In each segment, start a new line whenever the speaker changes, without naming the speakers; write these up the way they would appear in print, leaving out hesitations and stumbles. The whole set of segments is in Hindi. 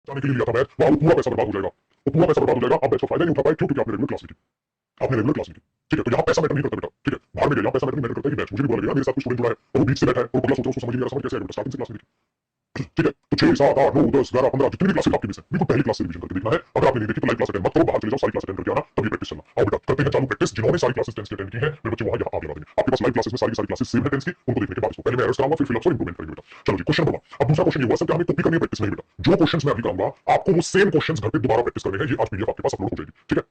जाने के लिए लिया था बैच, वहां पूरा पैसा बर्बाद हो जाएगा, वो पूरा पैसा बर्बाद हो जाएगा। आप बैच का फायदा नहीं उठा पाए, क्यों? क्योंकि आपने रेगुलर क्लास ली थी, आपने रेगुलर क्लास ली थी, ठीक है? तो यहाँ पैसा मैटर नहीं करता बेटा, ठीक है? बाहर में गया, यहाँ पैसा मैटर नहीं मैटर करता है कि बैच, मुझे भी बुरा लगेगा, मेरे साथ कोई स्टूडेंट जुड़ा है और वो बीच से बैठा है और बगला सोच रहा है, उसको समझ नहीं आ रहा, समझ कैसे आएगा? स्टार्टिंग से क्लास ली थी, ठीक है? तो 6 7 8 9 10 11 15 जितनी भी क्लासेस आपकी मिस है, बिल्कुल पहली क्लास से रिवीजन करके देखना है। अगर आपने नहीं देखी तो लाइव क्लास अटेंड मत करो, बाहर चले जाओ, सारी क्लास अटेंड करके आना, तब ये प्रैक्टिस चलना। आओ बेटा करते हैं चालू प्रैक्टिस। जिन्होंने सारी क्लासेस टेंस की अटेंड की है मेरे बच्चे वहां यहाँ आगे बढ़ेंगे। आपके पास लाइव क्लासेस में सारी सारी क्लासेस सेव है टेंस की, उनको देखने के बाद इसको पहले मैं एरर्स कराऊंगा, फिर फिलअप्स और इंप्रूवमेंट करेंगे बेटा। चलो जी, क्वेश्चन नंबर 1। अब दूसरा क्वेश्चन ये हुआ सर कि हमें कॉपी करनी है, प्रैक्टिस नहीं बेटा। जो क्वेश्चंस मैं अभी कराऊंगा आपको वो सेम क्वेश्चंस घर पे दोबारा प्रैक्टिस करने हैं। ये आज पीडीएफ आपके पास अपलोड हो जाएगी, ठीक है?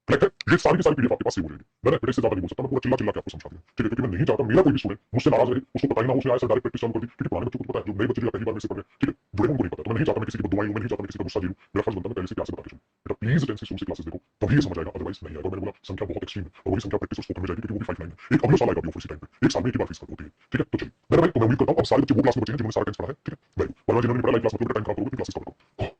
करेक्ट है? ये सारी की सारी पीडीएफ आपके पास सेव हो जाएगी। मैंने बेटे से ज्यादा नहीं बोल सकता, मैं पूरा चिल्ला चिल्ला के आपको समझा दूंगा, ठीक है? क्योंकि मैं नहीं चाहता मेरा कोई भी स्टूडेंट मुझसे नाराज रहे, उसको पता ही ना हो, उसने आया सर डायरेक्ट प्रैक्टिस चालू कर दी, क्योंकि पुराने बच्चों को पता है, जो नए बच्चे जो पहली बार मेरे से पढ़ रहे हैं, ठीक है, जुड़े उनको नहीं पता। तो मैं नहीं चाहता मैं किसी की बददुआई हूं, मैं नहीं चाहता मैं किसी का गुस्सा जीऊं। मेरा फर्ज बनता है मैं पहले से क्लास बता के चलूं। बेटा प्लीज टेंस की क्लासेस देखो, तभी ये समझ आएगा, अदरवाइज नहीं आएगा। मैंने बोला संख्या बहुत एक्सट्रीम है और वही संख्या प्रैक्टिस और स्पोकन में जाएगी, क्योंकि वो भी 5 लाइन है। एक अगले साल आएगा वो इसी टाइम पे, एक साल में एक ही बार फीस होती है, ठीक है? तो चलिए मेरा भाई, तो मैं उम्मीद करता हूं अब सारे बच्चे वो क्लास में बचे हैं जिन्होंने सारा टेंस पढ़ा है, ठीक है? Very good. वरना जिन्होंने पढ़ा लाइव क्लास में टाइम खराब करोगे, क्लासेस कवर करो।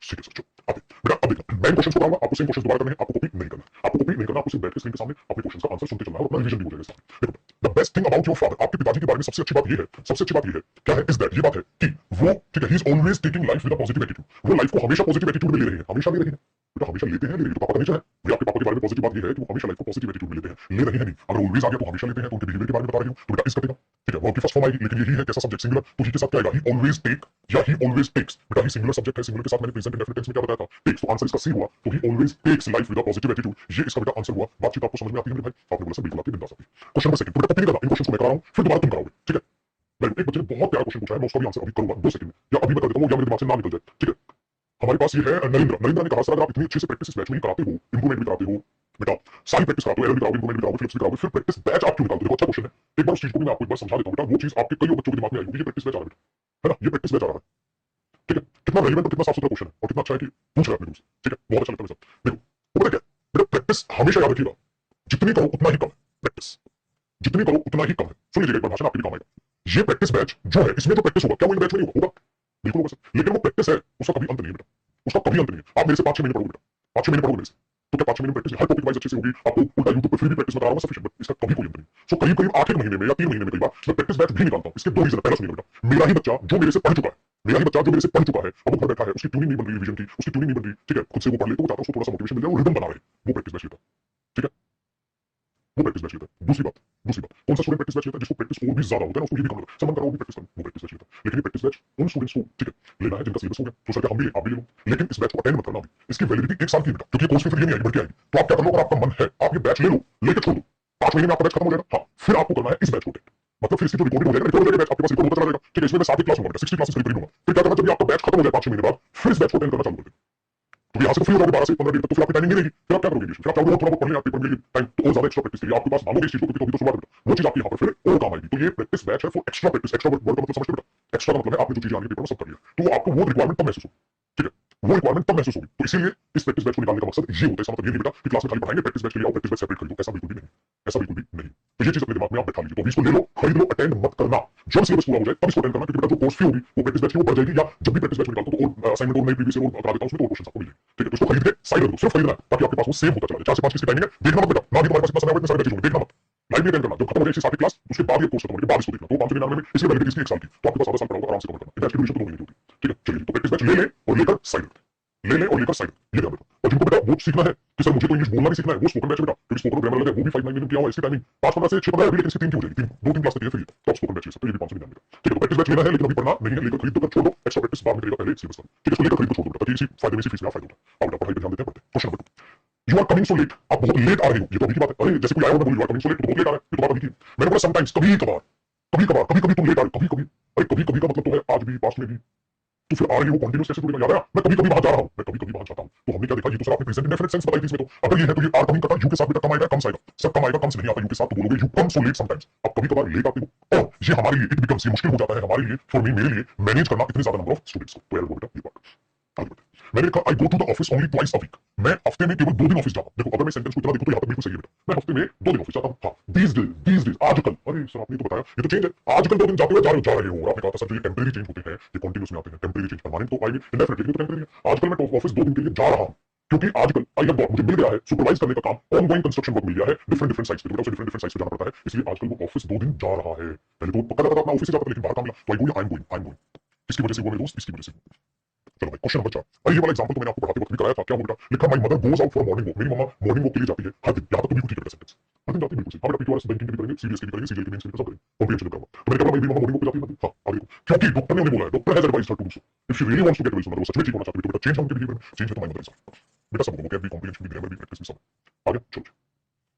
ठीक है सर, चलो आगे बेटा। अब देखना, मैं क्वेश्चन को कराऊंगा, आपको सेम क्वेश्चन दोबारा करने हैं, आपको कॉपी नहीं करना, आपको कॉपी नहीं करना, आपको सिर्फ बैठ के स्क्रीन के सामने अपने क्वेश्चन का आंसर सुनते चलना है और अपना रिवीजन भी हो जाएगा। देखो the best thing about your father, आपके पिताजी के बारे में सबसे अच्छी बात ये है, सबसे अच्छी बात ये है क्या है? इज दैट, ये बात है कि वो, ठीक है, he is always taking life with a positive attitude. वो लाइफ को हमेशा पॉजिटिव एटीट्यूड में ले रहे हैं, हमेशा ले रहे हैं बेटा, हमेशा लेते हैं, ले रहे हैं। तो पापा का नेचर है, ये आपके पापा के बारे में पॉजिटिव बात ये है कि वो हमेशा लाइफ को पॉजिटिव एटीट्यूड में लेते हैं, ले रहे हैं नहीं। अगर ऑलवेज आ गया तो हमेशा लेते हैं, तो उनके बिहेवियर के बारे में बता रही हूं, तो बेटा इस कटेगा, ठीक है? वर्ब की फर्स्ट फॉर्म आएगी, लेकिन यही है कैसा सब्जेक्ट सिंगुलर, तो ही के साथ क्या आएगा? ही ऑलवेज टेक या ही ऑलवेज टेक्स। बेटा ही सिंगुलर सब्जेक्ट है, सिंगुलर के साथ मैंने प्रेजेंट इंडेफिनिट टेंस में क्या बताया था? टेक्स, तो आंसर इसका सी हुआ। तो he always takes life with a positive attitude, ये इसका बेटा आंसर हुआ। बातचीत आपको समझ में आती है मेरे भाई? आपने बोला सर बिल्कुल आती है, बिंदास आती है। क्वेश्चन नंबर 2, तो बेटा कॉपी नहीं करना, इन क्वेश्चन को मैं करा रहा हूं, फिर दोबारा तुम कराओगे, ठीक है? एक बच्चे ने बहुत प्यारा क्वेश्चन पूछा है, मैं उसका भी आंसर अभी करूंगा 2 सेकंड में, या अभी बता देता हूं या मेरे दिमाग से ना निकल जाए, ठीक है? हमारे पास ये है नरेंद्र। नरेंद्र ने कहा सर अगर आप इतनी अच्छे से प्रैक्टिस बैच में ही कराते हो, इंप्रूवमेंट भी कराते हो बेटा, सारी प्रैक्टिस कराते हो, एरर भी कराओगे, इंप्रूवमेंट भी कराओगे, फ्लिप्स भी कराओगे, फिर प्रैक्टिस बैच आप क्यों निकालते हो? अच्छा क्वेश्चन है, एक बार उस चीज को भी मैं आपको एक बार समझा देता हूं बेटा। वो चीज आपके कई बच्चों के दिमाग में आई होगी, ये प्रैक्टिस बैच आ रहा है ना, ये प्रैक्टिस बैच आ रहा है, ठीक है? कितना रेलिवेंट और कितना साफ सुथरा क्वेश्चन है और कितना अच्छा है कि पूछ रहे अपने रूम से, ठीक है? बहुत अच्छा लगता है मेरे साथ। देखो वो पता क्या बेटा, प्रैक्टिस हमेशा याद रखिएगा, जितनी करो उतना ही कम है। प्रैक्टिस जितनी करो उतना ही कम है। सुन लीजिएगा एक बार, भाषण आपके भी काम आएगा। ये प्रैक्टिस बैच जो है, इसमें जो प्रैक्टिस होगा, क्या वो इन बैच में नहीं होगा? बिल्कुल होगा सर, लेकिन वो प्रैक्टिस है, उसका कभी अंत नहीं है बेटा, उसका कभी अंत नहीं है। आप मेरे से 5-6 महीने पढ़ोगे बेटा, 5-6 महीने पढ़ोगे मेरे से, तो क्या 5-6 महीने प्रैक्टिस हर टॉपिक वाइज अच्छे से होगी? आपको उल्टा यूट्यूब पे फिर भी प्रैक्टिस बता रहा हूं सफिशिएंट, बट इसका कभी कोई अंत नहीं। सो करीब करीब 8 महीने में या 3 महीने में कई बार मैं प्रैक्टिस बैच भी निकालता हूं। इसके 2 रीजन है। पहला सुनिए बेटा, मेरा ही बच्चा जो मेरे से पढ़ चुका है, मेरा ही बच्चा जो मेरे से पढ़ चुका है, अब वो घर बैठा है, उसकी ट्यूनिंग नहीं बन रही रिवीजन की, उसकी ट्यूनिंग नहीं बन रही, ठीक है? खुद से वो पढ़ ले, तो वो चाहता है उसको थोड़ा सा मोटिवेशन मिल जाए, वो रिदम बना रहे, वो प्रैक्टिस बैच लेता है, ठीक है? वो प्रैक्टिस बैच लेता है। दूसरी बात, कौन सा स्टूडेंट प्रैक्टिस बैच लेता है? जिसको प्रैक्टिस और भी ज्यादा होता है ना, उसको ये भी कम लगता है, सर मन करो भी प्रैक्टिस करो, वो प्रैक्टिस बैच लेता है। लेकिन ये प्रैक्टिस बैच उन स्टूडेंट्स को, ठीक है, लेना है जिनका सिलेबस हो गया, तो सर क्या हम भी आप भी ले लो, लेकिन इस बैच को अटेंड मत करना अभी। इसकी वैलिडिटी 1 साल की है बेटा, क्योंकि कोर्स में फिर ये नहीं आएगी, बढ़ के आएगी। तो आप क्या कर लो, अगर आपका मन है आप ये बैच ले लो, लेके छोड़ दो, 5 महीने में आपका बैच खत्म हो जाएगा। हाँ, फिर आपको करना है इस बैच को अटेंड, मतलब फिर इसकी जो रिकॉर्डिंग हो जाएगी, रिकॉर्ड हो जाएगा बैच, आपके पास रिकॉर्ड होता चला जाएगा, ठीक है? इसमें मैं 7 क्लास लूंगा, 60 क्लासेस करीब लूंगा। फिर क्या करना, जब आपका बैच खत्म हो जाए 5-6 महीने बाद, फिर इस बैच को अटेंड करना चालू कर देना। तो यहाँ से तो फ्री हो जाओगे 12 से 15 दिन तक, तो फिर आपकी टाइमिंग नहीं रहेगी। फिर आप क्या करोगे? फिर आप चाहोगे थोड़ा बहुत पढ़ लें, आप पेपर में टाइम तो और ज्यादा एक्स्ट्रा प्रैक्टिस के लिए आपके पास मांगोगे इस चीज को, क्योंकि अभी तो शुरुआत है, वो चीज आपकी यहाँ पर फिर और काम आएगी। तो ये प्रैक्टिस बैच है for extra practice. Extra word का मतलब समझते हो बेटा? एक्स्ट्रा का मतलब है आपने जो चीज आने के पेपर में सब कर लिया, तो आपको वो रिक्वायरमेंट तब महसूस होगी, ठीक है? वो रिक्वायरमेंट तब महसूस होगी। तो इसीलिए इस प्रैक्टिस बैच को निकालने का मकसद ये होता है। इसका मतलब ये नहीं बेटा कि क्लास में खाली पढ़ाएंगे, प्रैक्टिस बैच के लिए आओ, प्रैक्टिस बैच सेपरेट खरीदो, ऐसा बिल्कुल भी नहीं, ऐसा बिल्कुल भी नहीं। तो ये चीज अपने दिमाग में आप बैठा लीजिए। तो अभी इसको ले लो, खरीद लो, अटेंड मत करना। जब सिलेबस पूरा हो जाए तब इसको अटेंड करना, क्योंकि बेटा जो कोर्स फी होगी वो प्रैक्टिस बैच की वो बढ़ जाएगी, या जब भी प्रैक्टिस बैच निकालता हूं तो और असाइनमेंट और नई प्रीवियस ईयर और करा देता हूं, उसमें तो और क्वेश्चन आपको मिलेंगे, ठीक है? तो इसको खरीद के साइड रख दो, सिर्फ खरीदना है, ताकि आपके पास वो सेव होता चला जाए। 4 से 5 की टाइमिंग है, देखना मत बेटा, ना भी तुम्हारे पास इतना समय हो, इतने सारे बैचेस होंगे, देखना मत, लाइव नहीं अटेंड करना। जब खत्म हो जाए इसकी सारी क्लास, उसके बाद ये कोर्स खत्म होने के बाद इसको देखना। तो 599 में इसकी वैलिडिटी इसकी 1 साल की, तो आपके पास आधा साल पड़ा होगा, आराम से कवर करना। बैच की ड्यूरेशन तो 2 महीने की होती है, ठीक है? चलिए, तो प्रैक्टिस बैच ले ले और लेकर साइड रख, ले ले और लेकर साइड, ये ध्यान रखो। और जिनको बेटा वो सीखना है कि सर मुझे तो इंग्लिश बोलना भी सीखना है, वो स्पोकन बैच बेटा, क्योंकि स्पोकन ग्रामर अलग है, वो भी 5-9 मिनट किया हुआ, इसकी टाइमिंग 5-15 से 6-15 अभी, लेकिन इसकी 3 की हो जाएगी, 2-3 क्लास तक है, फिर तो स्पोकन बैच ले सकते हो, ये भी 500 मिनट, ठीक है? तो प्रैक्टिस बैच लेना है, लेकिन अभी पढ़ना नहीं है, लेकर खरीद दो, छोड़ दो, एक्स्ट्रा प्रैक्टिस बाद में करेगा, पहले सिलेबस का, ठीक है? इसको लेकर खरीद दो, छोड़ दो बेटा, ताकि इसी फायदे में इसी फीस में फायदा होता है। अब बेटा पढ़ाई पे ध्यान देते हैं, पढ़ते हैं। Question number 2, you are coming so late, आप बहुत लेट आ रहे हो। ये तो अभी की बात है, अरे जैसे कोई आया हो, मैं बोलूं you are coming so late, तो बहुत लेट आ रहा है, ये तो बात अभी की। मैंने बोला समटाइम्स, कभी कभार, कभी कभार, कभी कभी तुम लेट आ रहे हो, कभी कभी। अरे कभी कभी का मतलब तो है आज भी, पास्ट में भी, तो फिर आ रही हो कंटिन्यूस कैसे थोड़ी याद आया? मैं कभी कभी वहां जा रहा हूं, मैं कभी कभी वहां जाता हूं। तो हमने क्या देखा, ये तो सर आपने प्रेजेंट इंडेफिनिट सेंस बताई थी इसमें। तो अगर ये है तो ये आर कमिंग करता, यू के साथ बेटा कम आएगा, कम आएगा, सब कम आएगा, कम से नहीं आता यू के साथ, तो बोलोगे you come so let sometimes. अब कभी कभार लेट आते हो, और ये हमारे लिए इट बिकम्स, ये मुश्किल हो जाता है हमारे लिए, फॉर मी, मेरे लिए मैनेज करना इतने ज्यादा नंबर ऑफ स्टूडेंट्स को। तो यार बेटा ये बात मैंने लिखा, I go to the office only twice a week, मैं हफ्ते में केवल 2 दिन ऑफिस जाता हूं। देखो अगर मैं सेंटेंस को इतना देखूं तो यहां तक बिल्कुल सही है बेटा, मैं हफ्ते में 2 दिन ऑफिस जाता हूं। हां, दीस डेज आजकल, अरे सर आपने तो बताया ये तो चेंज है, आजकल 2 दिन जाते हुए जा रहे हो। और आपने कहा था सर जो ये टेंपरेरी चेंज होते हैं ये कंटीन्यूअस में आते हैं, टेंपरेरी चेंज परमानेंट तो आएंगे इंडेफिनिटली, तो टेंपरेरी है। आजकल मैं ऑफिस 2 दिन के लिए जा रहा हूं, क्योंकि आजकल आई हैव गॉट, मुझे मिल गया है सुपरवाइज करने का काम, ऑनगोइंग कंस्ट्रक्शन वर्क मिल गया है डिफरेंट डिफरेंट साइट्स पे, बेटा उसे डिफरेंट डिफरेंट साइट्स पे जाना पड़ता है, इसलिए आजकल वो ऑफिस 2 दिन जा रहा है। पहले तो पक्का था अपना ऑफिस से जाता था, लेकिन बाहर काम मिला तो आई एम गोइंग, किसकी वजह से हुआ मेरे दोस्त, इसकी वजह से। चलो भाई क्वेश्चन नंबर 4। अरे ये वाला एग्जांपल तो मैंने आपको पढ़ाते वक्त भी कराया था। क्या हुआ बेटा? लिखा my mother goes out for morning walk. मेरी मम्मा मॉर्निंग वॉक के लिए जाती है हर दिन। यहाँ तक तो बिल्कुल ठीक है बेटा सेंटेंस। हर दिन जाती है बिल्कुल सही। हाँ बेटा पीक्यूआरएस बैंकिंग भी करेंगे, सीबीएस की भी करेंगे, सीजीएल की मेंस की भी सब करेंगे, कॉम्प्रिहेंशन भी करूंगा। तो मैंने कहा मेरी मम्मा मॉर्निंग वॉक पे जाती है। हाँ आगे क्योंकि डॉक्टर ने उन्हें बोला है, doctor has advised her to do so. If she really wants to get well sooner, वो सच में ठीक होना चाहती है तो बेटा चेंज उनके बिहेवियर में, चेंज तो माय मदर इज बेटा सब होगा भी, कॉम्प्रिहेंशन भी, ग्रामर भी, प्रैक्टिस भी सब। आगे चलो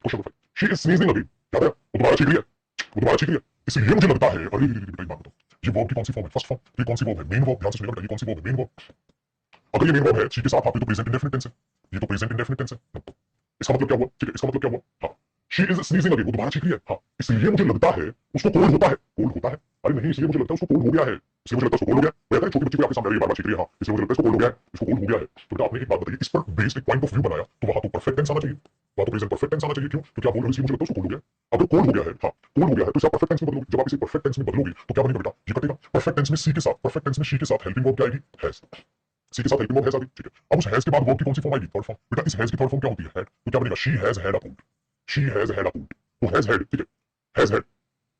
question number 5। She is sneezing again. याद है वो दोबारा छींक रही है, वो दोबारा छींक रही है। इसलिए मुझे लगता है, अरे बेटा एक बात बताओ, ये वर्ब की कौन सी फॉर्म है? First form. ये कौन सी वर्ब है? Main verb. ध्यान से सुनिएगा बेटा, ये कौन सी वर्ब है? Main verb. अगर ये मेन वर्ब है शी के साथ, आप ये तो प्रेजेंट इंडेफिनिट टेंस है, ये तो प्रेजेंट इंडेफिनिट टेंस है। इसका मतलब क्या हुआ? ठीक है, इसका मतलब क्या हुआ? हाँ शी इज स्नीजिंग अगेन, वो दोबारा छींक रही है। हाँ इसलिए मुझे लगता है उसको कोल्ड होता है। कोल्ड होता है? अरे नहीं, इसलिए मुझे लगता है उसको कोल्ड हो गया है। इसलिए मुझे लगता है उसको कोल्ड हो गया है। कहता है छोटी बच्ची को आपके सामने ये बार-बार छींक रही है। हाँ इसलिए मुझे लगता है इसको कोल्ड हो गया है, इसको कोल्ड हो गया है। तो बेटा आपने एक बात बताइए, इस पर बेस्ड एक पॉइंट ऑफ व्यू बनाया तो वहां तो परफेक्ट टेंस आना चाहिए, वहां तो प्रेजेंट परफेक्ट टेंस आना चाहिए। क्यों? तो क्या बोल रहे हो? इसलिए मुझे लगता है उसको कोल्ड हो गया है। अगर कोल्ड हो गया है, हाँ कोल्ड हो गया है, तो इसे परफेक्ट टेंस में बदलोगे। जब आप इसे परफेक्ट टेंस में बदलोगे तो क्या बनेगा बेटा? ये कटेगा। परफेक्ट टेंस में सी के साथ, परफेक्ट टेंस में शी के साथ हेल्पिंग वर्ब क्या आएगी? हैज। सी के साथ हेल्पिंग वर्ब हैज आ गई। ठीक है, अब उस हैज के बाद वर्ब की कौन सी फॉर्म आएगी? Third form. बेटा इस हैज की थर्ड फॉर्म क्या होती है? हैड। तो क्या बनेगा? She has had a cold. She has had a cold. तो हैज हैड, ठीक है, हैज हैड,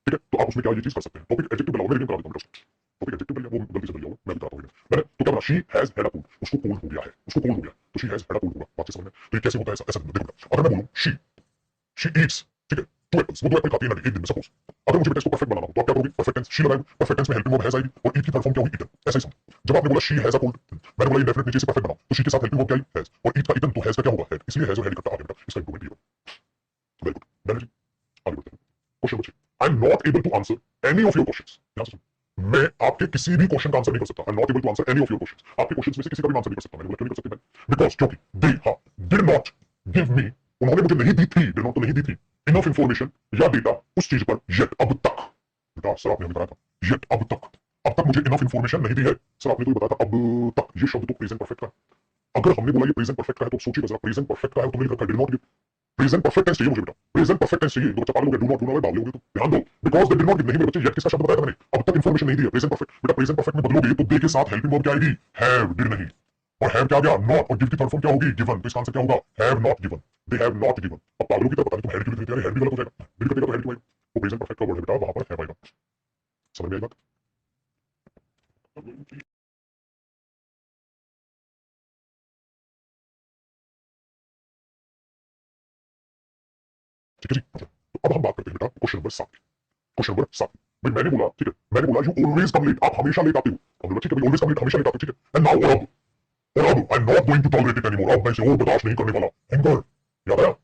ठीक है। तो आप उसमें क्या ये चीज कर सकते हैं? टॉपिक एडजेक्टिव लगाओ, मैं रिवीजन करा देता हूं। टॉपिक एडजेक्टिव पे वो गलती से कर लिया मैं भी कराता हूं। मैंने तो क्या बोला? She has had a cold, उसको कोल्ड हो गया है, उसको कोल्ड हो गया तो she has had a cold होगा। बात समझ में? तो ये कैसे होता है? ऐसा देखो, अगर मैं बोलूं शी ईट्स, ठीक है, 2 एप्पल्स, वो 2 एप्पल खाती है एक दिन में सपोज। अगर मुझे बेटा इसको परफेक्ट बनाना हो तो आप क्या करोगे? परफेक्ट टेंस शी लगाओगे, परफेक्ट टेंस में हेल्पिंग वर्ब हैज आएगी और ईट की फुल फॉर्म क्या होगी? ईटन। ऐसा ही समझ। जब आपने बोला शी हैज अ कोल्ड, मैंने बोला इंडेफिनिट नीचे से परफेक्ट बनाओ तो शी के साथ हेल्पिंग वर्ब क्या आई? हैज, और ईट का ईटन, तो हैज का क्या होगा? हैड। इसलिए हैज और हैड इकट्ठा आ गया बेटा। इसका इंप्रूवमेंट ये होगा। वेरी गुड, डन जी। आगे बढ़ते हैं। Question number 6। I am not able to answer any of your questions. ध्यान से सुनो, मैं आपके किसी भी क्वेश्चन का आंसर नहीं कर सकता। I am not able to answer any of your questions. आपके क्वेश्चंस में से किसी का भी आंसर नहीं कर सकता। मैंने बोला क्यों नहीं कर सकते मैं? बिकॉज़ क्योंकि दे हां डिड नॉट गिव मी, उन्होंने मुझे नहीं दी थी, डिड नॉट तो नहीं दी थी, इनफ इंफॉर्मेशन या डेटा उस चीज पर येट अब तक। बेटा सर आपने बताया था येट अब तक मुझे इनफ इंफॉर्मेशन नहीं दी है। सर आपने तो बताया था अब तक। ये शब्द तो प्रेजेंट परफेक्ट का है। अगर हमने बोला ये प्रेजेंट परफेक्ट का है तो सोचिए जरा, प्रेजेंट परफेक्ट का है तो तुमने लिखा did not give. Present perfect tense चाहिए मुझे बेटा, प्रेजेंट परफेक्ट टेंस चाहिए। तो बच्चा पागल हो गया, डू नॉट में डाल दोगे तो ध्यान दो। Because they did not give, नहीं मेरे बच्चे, येट किसका शब्द बताया था मैंने? अब तक इंफॉर्मेशन नहीं दी है। प्रेजेंट परफेक्ट बेटा, प्रेजेंट परफेक्ट में बदलोगे तो दे के साथ हेल्पिंग वर्ब क्या आएगी? हैव, डिड नहीं। और हैव क्या आ गया? नॉट। और गिव की थर्ड फॉर्म क्या होगी? गिवन। तो इसका आंसर क्या होगा? Have not given, they have not given. अब पागलों की तरह पता नहीं तुम हैड क्यों लिख देते? हैड भी गलत हो जाएगा, डिड कटेगा तो हैड क्यों आएगा? वो प्रेजेंट परफेक्ट का वर्ड है बेटा, वहां पर हैव आएगा। समझ में आई बात? ठीक है जी। तो अब हम बात करते हैं बेटा क्वेश्चन नंबर 7। क्वेश्चन नंबर 7 भाई मैंने बोला, ठीक है, मैंने बोला यू ऑलवेज कम लेट, आप हमेशा लेट आते हो। हमने बोला ठीक है, ऑलवेज कम लेट, हमेशा लेट आते हो, ठीक है। एंड नाउ और अब I am not going to tolerate it anymore, अब मैं इसे और बर्दाश्त नहीं करने वाला। एंगर, याद आया?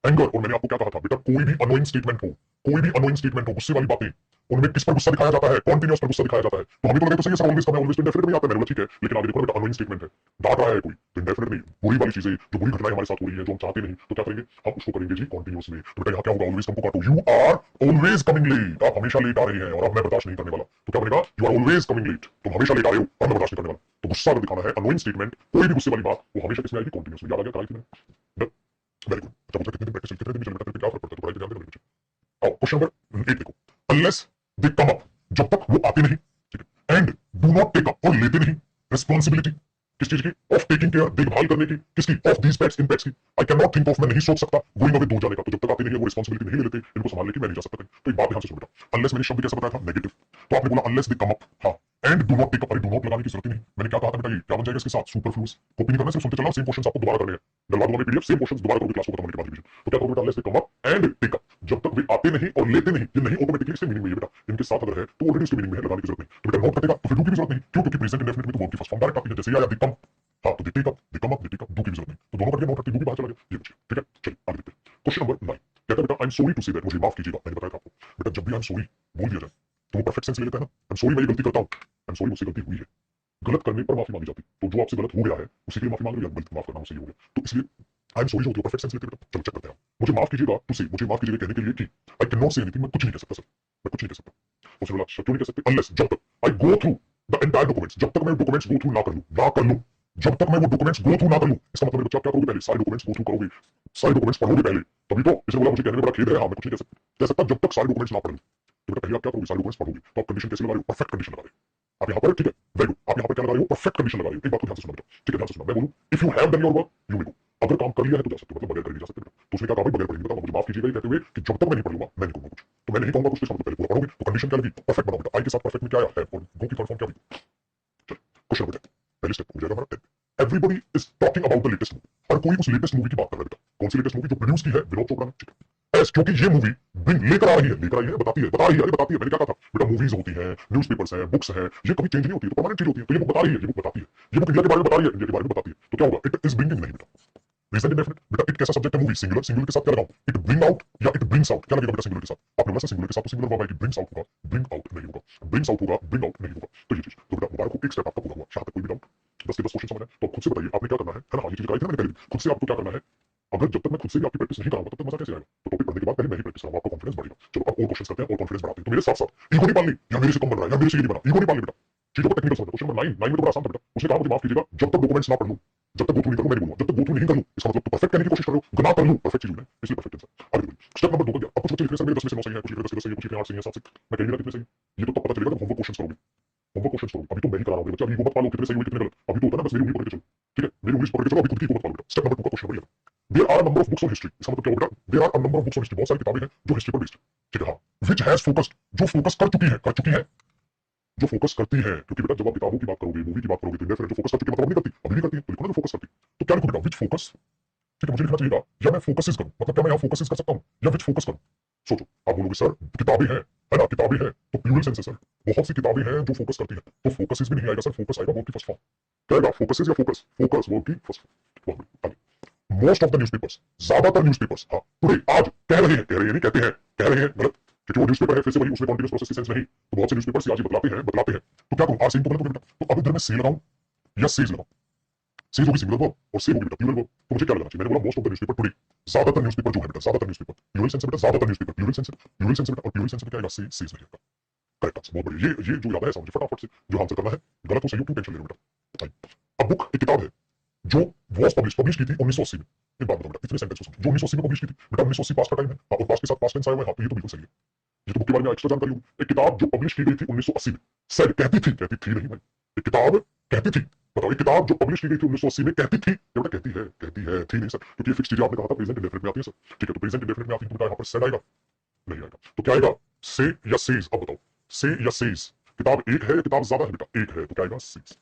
एंगर। और मैंने आपको क्या कहा था बेटा? कोई भी अनोइंग स्टेटमेंट हो, कोई भी अनोइंग स्टेटमेंट हो, गुस्से वाली बातें, उनमें किस पर गुस्सा दिखाया जाता है? कॉन्टिन्यूअस पर गुस्सा दिखाया जाता है। तो हमें तो लगे तो सही है सर ऑलवेज का, मैं ऑलवेज तो इंडेफिनिट में आता है। मैंने बोला ठीक है, लेकिन आगे देखो बेटा अनोइंग स्टेटमेंट है, डांट रहा है कोई, तो इंडेफिनिट नहीं। बुरी वाली चीजें, जो बुरी घटनाएं हमारे साथ हो रही है, जो हम चाहते नहीं, तो क्या करेंगे? हम उसको करेंगे जी कॉन्टिन्यूअस में। तो बेटा यहाँ क्या होगा? ऑलवेज को काटो, you are always coming late, आप हमेशा लेट आ रहे हैं और अब मैं बर्दाश्त नहीं करने वाला। तो क्या बनेगा? You are always coming late, तुम हमेशा लेट आ रहे हो और मैं बर्दाश्त नहीं करने वाला। तो गुस्सा अगर दिखाना है, अनोइंग स्टेटमेंट, कोई भी गुस्से वाली बात, वो हमेशा किसमें आएगी? कॉन्टिन्यूअस में। याद आ गया? कराई थी मैंने। Very good. अच्छा बोलता कितने दिन प्रैक्टिस, कितने दिन चल बेटा, क्या फर्क पड़ता है? तो पढ़ाई पे ध्यान देना बच्चे। आओ क्वेश्चन नंबर 8 देखो। अनलेस दे कम अप, जब तक वो आते नहीं, ठीक है, and do not take up, और लेते नहीं रिस्पॉन्सिबिलिटी, किस चीज की? ऑफ टेकिंग केयर, देखभाल करने की, किसकी? ऑफ दीज पेट्स, इन पेट्स की। I can not think of, मैं नहीं सोच सकता गोइंग अवे, दूर जाने का। तो जब तक आते नहीं है, वो रिस्पॉन्सिबिलिटी नहीं ले लेते, इनको संभालने की, मैं नहीं जा सकता कहीं। तो एक बात ध्यान से सुनो बेटा, अनलेस मैंने शब्द कैसे बताया था? नेगेटिव। तो आपने बोला अनलेस दे कम अप, हाँ, and do not take up, अरे डू नॉट लगाने की जरूरत ही नहीं। मैंने क्या कहा था बेटा? ये क्या बन जाएगा इसके साथ? सुपरफ्लूअस। कॉपी नहीं करना, सिर्फ सुनते चलना, सेम क्वेश्चंस आपको दोबारा करने हैं। डलवा दूंगा मैं पीडीएफ, सेम क्वेश्चंस दोबारा करोगे क्लास को खत्म होने के बाद रिवीजन। तो क्या करोगे बेटा? Unless they come up and take up, जब तक वे आते नहीं और लेते नहीं, ये नहीं ऑटोमेटिकली इसके मीनिंग में है बेटा, इनके साथ अगर है तो ऑलरेडी इसके मीनिंग में है, लगाने की जरूरत नहीं। तो बेटा नॉट कटेगा तो फिर डू की भी जरूरत नहीं। क्यों? क्योंकि प्रेजेंट इंडेफिनिट में तो वर्ब की फर्स्ट फॉर्म डायरेक्ट आती है, जैसे ही आया दे कम, हाँ तो they take up, they come up, they take up, do की भी जरूरत नहीं। तो दोनों कट गए, नॉट कट के डू भी बाहर चला गया। ये कुछ ठीक है, चलिए आगे देखते हैं। क्वेश्चन नंबर 9 कहता है बेटा I am sorry to say that, मुझे माफ कीजिएगा। मैंने बताया था आपको बेटा, जब भी आई एम सॉरी बोल दिया जाए तो वो परफेक्ट सेंस ले लेता है ना। आई एम सॉरी, मैं ये गलती करता हूं, आई एम सॉरी मुझसे गलती हुई है। गलत करने पर माफी मांगी जाती, तो जो आपसे गलत हो गया है उसी के लिए माफी मांग रही है, गलत माफ करना मुझसे हो गया। तो इसलिए आई एम सॉरी जो होती है परफेक्ट सेंस लेते बेटा। चलो चेक करते हैं। मुझे माफ कीजिएगा टू से, मुझे माफ कीजिएगा कहने के लिए कि आई कैन नॉट से एनीथिंग, मैं कुछ नहीं कह सकता सर, मैं कुछ नहीं कह सकता। उसने बोला क्यों नहीं कह सकते? अनलेस, जब तक I go through the entire documents, जब तक मैं डॉक्यूमेंट्स गो थ्रू ना कर लूं, जब तक मैं वो डॉक्यूमेंट्स गो थ्रू ना कर लूं। इसका मतलब बच्चा क्या करोगे? पहले सारे डॉक्यूमेंट्स गो थ्रू करोगे, सारे डॉक्यूमेंट्स पढ़ोगे पहले, तभी तो। इसने बोला मुझे कहने में बड़ा खेद है, हाँ मैं कुछ नहीं कह सकता जब तक सारे डॉक्यूमेंट्स ना पढ़ लूं। तो बेटा पहले आप क्या करोगे? सारे डॉक्यूमेंट्स पढ़ोगे। तो आप कंडीशन कैसे लगा रहे हो? परफेक्ट कंडीशन लगा रहे हो आप यहाँ पर, ठीक है, वेरी गुड। आप यहाँ पर क्या लगा रहे हो? परफेक्ट कंडीशन लगा रहे हो। एक बात को ध्यान से सुनना बेटा, ठीक है, ध्यान से सुनना। मैं बोलूं if you have done your work you may go, अगर काम कर लिया है तो जा सकते हो, मतलब बगैर करे नहीं जा सकते बेटा। तो उसने क्या कहा? बगैर पढ़ेंगे बेटा, मुझे माफ कीजिएगा ये कहते हुए कि जब तक मैं नहीं पढ़ लूंगा मैं नहीं कहूंगा कुछ। तो मैं नहीं कहूंगा कुछ, तो पहले पूरा पढ़ोगे। तो कंडीशन क्या लगी? परफेक्ट बनाओ बेटा। आई के साथ परफेक्ट में क्या आया है और गो की फुल फॉर्म क्या हुई? चलो क्वेश्चन नंबर 10 पहले स्टेप हो जाएगा हमारा 10। Everybody is talking about the latest movie, हर कोई उस लेटेस्ट मूवी की बात कर रहा है बेटा। कौन सी लेटेस्ट मूवी? जो प्रोड्यूस की है विनोद चोपड़ा ने, ठीक है। क्योंकि ये मूवी लेकर आ रही है, बताती है, बता रही है, अरे बताती है, मैंने क्या कहा था बेटा, मूवीज होती है, न्यूज़पेपर्स है, बुक्स है, ये कभी चेंज नहीं होती, तो परमानेंट चीज होती है। तो ये बुक बता रही है, ये बुक बताती है, ये बुक इंडिया के बारे में बता रही है, इंडिया के बारे में बताती है, तो क्या होगा? इट इज ब्रिंगिंग, नहीं बेटा, प्रेजेंट इंडेफिनिट बेटा। इट कैसा सब्जेक्ट है? मूवी, सिंगुलर, सिंगुलर के साथ क्या लगाऊं? इट ब्रिंग आउट या इट ब्रिंग्स आउट, क्या लगेगा बेटा सिंगुलर के साथ? आपने बोला सिंगुलर के साथ तो सिंगुलर वर्ब है, ब्रिंग्स आउट होगा, ब्रिंग आउट नहीं होगा, ब्रिंग्स आउट होगा, ब्रिंग आउट नहीं होगा। तो ये चीज, तो बेटा मुबारक हो, एक स्टेप आपका पूरा हुआ। यहाँ तक कोई भी डाउट? 10 के 10 क्वेश्चन समझ है तो खुद से बताइए आपने क्या करना है ना? ये चीज बताई थी ना मैंने पहले, खुद से आपको क्या करना है। अगर जब तक मैं खुद से भी आपकी प्रैक्टिस नहीं कराऊंगा तब तक मजा कैसे आएगा? तो टॉपिक पढ़ने के बाद पहले मैं ही प्रैक्टिस कराऊंगा, आपका कॉन्फिडेंस बढ़ेगा। चलो अब और क्वेश्चन करते हैं और कॉन्फिडेंस बढ़ाते हैं। तो मेरे साथ साथ ईगो नहीं पाल ली, या मेरे से कम बन रहा है, या मेरे से ये नहीं बना, ईगो नहीं पाल ली बेटा। चीजों को टेक्निकल समझो। क्वेश्चन नंबर 9 में तो बड़ा आसान था बेटा। उसने कहा मुझे माफ कीजिएगा, जब तक डॉक्यूमेंट्स ना पढ़ लूं, जब तक गो थ्रू नहीं करूं, मैं नहीं बोलूंगा, जब तक गो थ्रू नहीं कर लूं, इसका मतलब तो परफेक्ट कहने की कोशिश कर रहे हो, गना कर लूं, परफेक्ट चीज है, इसलिए परफेक्ट आंसर। आगे बढ़िए, स्टेप नंबर 2 का क्या? अब कुछ बच्चे लिख रहे हैं सर मेरे 10 में से 9 सही है, कुछ लिख रहे हैं 10 में 10 सही है, कुछ लिख रहे हैं 8 सही है, 7 से मैं कह नहीं रहा कितने सही है। ये तो तब पता चलेगा जब होमवर्क क्वेश्चंस करोगे, होमवर्क क्वेश्चंस करोगे। अभी तो मैं ही करा रहा हूं बच्चा, अभी ईगो मत पालो कितने सही हुए कितने गलत। अभी तो होता है ना बस मेरी उंगली पकड़ के चलो, ठीक है, मेरी उंगली पकड़ के चलो, अभी खुद की ईगो मत पालो बेटा। स्टेप नंबर 2 का क्वेश्चन बढ़िया। There are a number of books on history, इसका मतलब क्या होगा बेटा? There are a number of books on history, बहुत सारी किताबें हैं जो हिस्ट्री पर बेस्ड है, ठीक है। हां, व्हिच हैज फोकस्ड, जो फोकस कर चुकी है, जो फोकस करती है, क्योंकि बेटा जब आप किताबों की बात करोगे, मूवी की बात करोगे, तो इंडिया जो फोकस कर चुकी है मतलब नहीं करती, अभी नहीं करती है, तो लिखो ना जो फोकस करती। तो क्या लिखो बेटा? व्हिच फोकस, ठीक है, मुझे लिखना चाहिएगा या मैं फोकसेस करूं, मतलब क्या मैं यहां फोकसेस कर सकता हूं या व्हिच फोकस करूं? सोचो, आप बोलोगे सर किताबें हैं, है ना, किताबें हैं तो प्लूरल सेंस है सर, बहुत सी किताबें हैं जो फोकस करती हैं, तो फोकसेस भी नहीं आएगा सर, फोकस आएगा वर्ब की फर्स्ट फॉर्म। क्या आएगा? फोकसेस या फोकस? फोकस वर्ब की फर्स्ट फॉर्म। आगे, मोस्ट ऑफ द न्यूज़पेपर्स, ज्यादातर न्यूज़पेपर्स, हां टुडे, आज कह रहे हैं, नहीं कहते हैं, कह रहे हैं गलत, क्योंकि वो न्यूज़पेपर है, फिर से वही, उसमें कॉन्टिन्यूअस प्रोसेस की सेंस नहीं, तो बहुत से न्यूज़पेपर्स आज ही बतलाते हैं, तो क्या करूं? आज से तो गलत हो गया बेटा। तो अब इधर मैं से लगाऊं या सेज लगाऊं? सेज होगी सिंगुलर वर्ब और से होगी बेटा प्लूरल वर्ब, तो मुझे क्या लगाना चाहिए? मैंने बोला most of the newspaper today, ज्यादातर न्यूज़पेपर जो है बेटा, ज्यादातर न्यूज़पेपर, प्लूरल सेंस बेटा, ज्यादातर न्यूज़पेपर प्लूरल सेंस बेटा, और प्लूरल सेंस में क्या आएगा? सेज नहीं आएगा। करेक्ट आंसर, बहुत बढ़िया। ये जो याद है समझे फटाफट से, जो आंसर करना है, गलत हो सही हो क्यों टेंशन ले रहे हो बेटा। अब बुक एक किताब है जो वॉज पब्लिश की थी 1980 में। एक बात बताओ बेटा, इतने सेंटेंस को समझो, जो 1980 में पब्लिश की थी बेटा, 1980 पास्ट का टाइम है, और पास्ट के साथ पास्ट टेंस आया हुआ है, हाँ तो ये तो बिल्कुल सही है। ये तो बुक के बारे में एक्स्ट्रा जानकारी होगी। एक किताब जो पब्लिश की गई थी 1980 में, सर कहती थी नहीं भाई, एक किताब कहती थी, बताओ एक किताब जो पब्लिश की गई थी 1980 में कहती थी, ये बेटा कहती है, थी नहीं सर, क्योंकि ये फिक्स चीजें आपने कहा था प्रेजेंट इंडेफिनिट में आती है सर, ठीक है, तो प्रेजेंट इंडेफिनिट में आती है तो बेटा यहाँ पर सेड आएगा, नहीं आएगा, तो क्या आएगा? से या सेज? अब बताओ, से या सेज? किताब एक है या किताब ज्यादा है बेटा? एक है, तो क्या आएगा? सेज,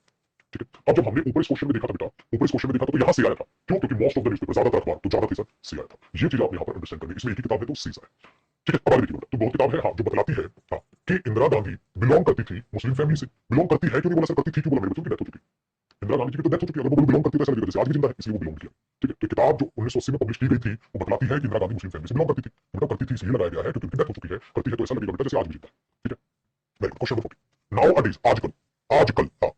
ठीक है। अब जब हमने ऊपर इस क्वेश्चन में देखा था बेटा, ऊपर इस क्वेश्चन में देखा था तो यहाँ से आया था, क्यों? क्योंकि मोस्ट ऑफ द न्यूज़पेपर, ज्यादातर अखबार, तो ज्यादा थी सर, से आया था। ये चीज आप यहाँ पर अंडरस्टैंड करनी, इसमें एक ही किताब है तो से आया, ठीक है। अब आगे देखिए, तो बहुत किताब है हाँ जो बतलाती है हाँ कि इंदिरा गांधी बिलोंग करती थी मुस्लिम फैमिली से। बिलोंग करती है क्यों नहीं बोला सर? करती थी क्यों बोला? मेरे बच्चों की डेथ हो चुकी, इंदिरा गांधी जी की तो डेथ हो चुकी है, अगर वो बिलोंग करती है तो ऐसा नहीं करती, आज भी जिंदा है इसलिए वो बिलोंग किया, ठीक है। तो किताब जो 1980 में पब्लिश की गई थी वो बतलाती है कि इंदिरा गांधी मुस्लिम फैमिली से बिलोंग करती थी, बेटा करती थी इसलिए लगाया गया है क्योंकि उनकी डेथ हो चुकी है, करती है तो ऐसा लगेगा बेटा जैसे आज भी जिंदा है, ठीक है। Very good. Question number 40, now अडेज, आजकल हाँ,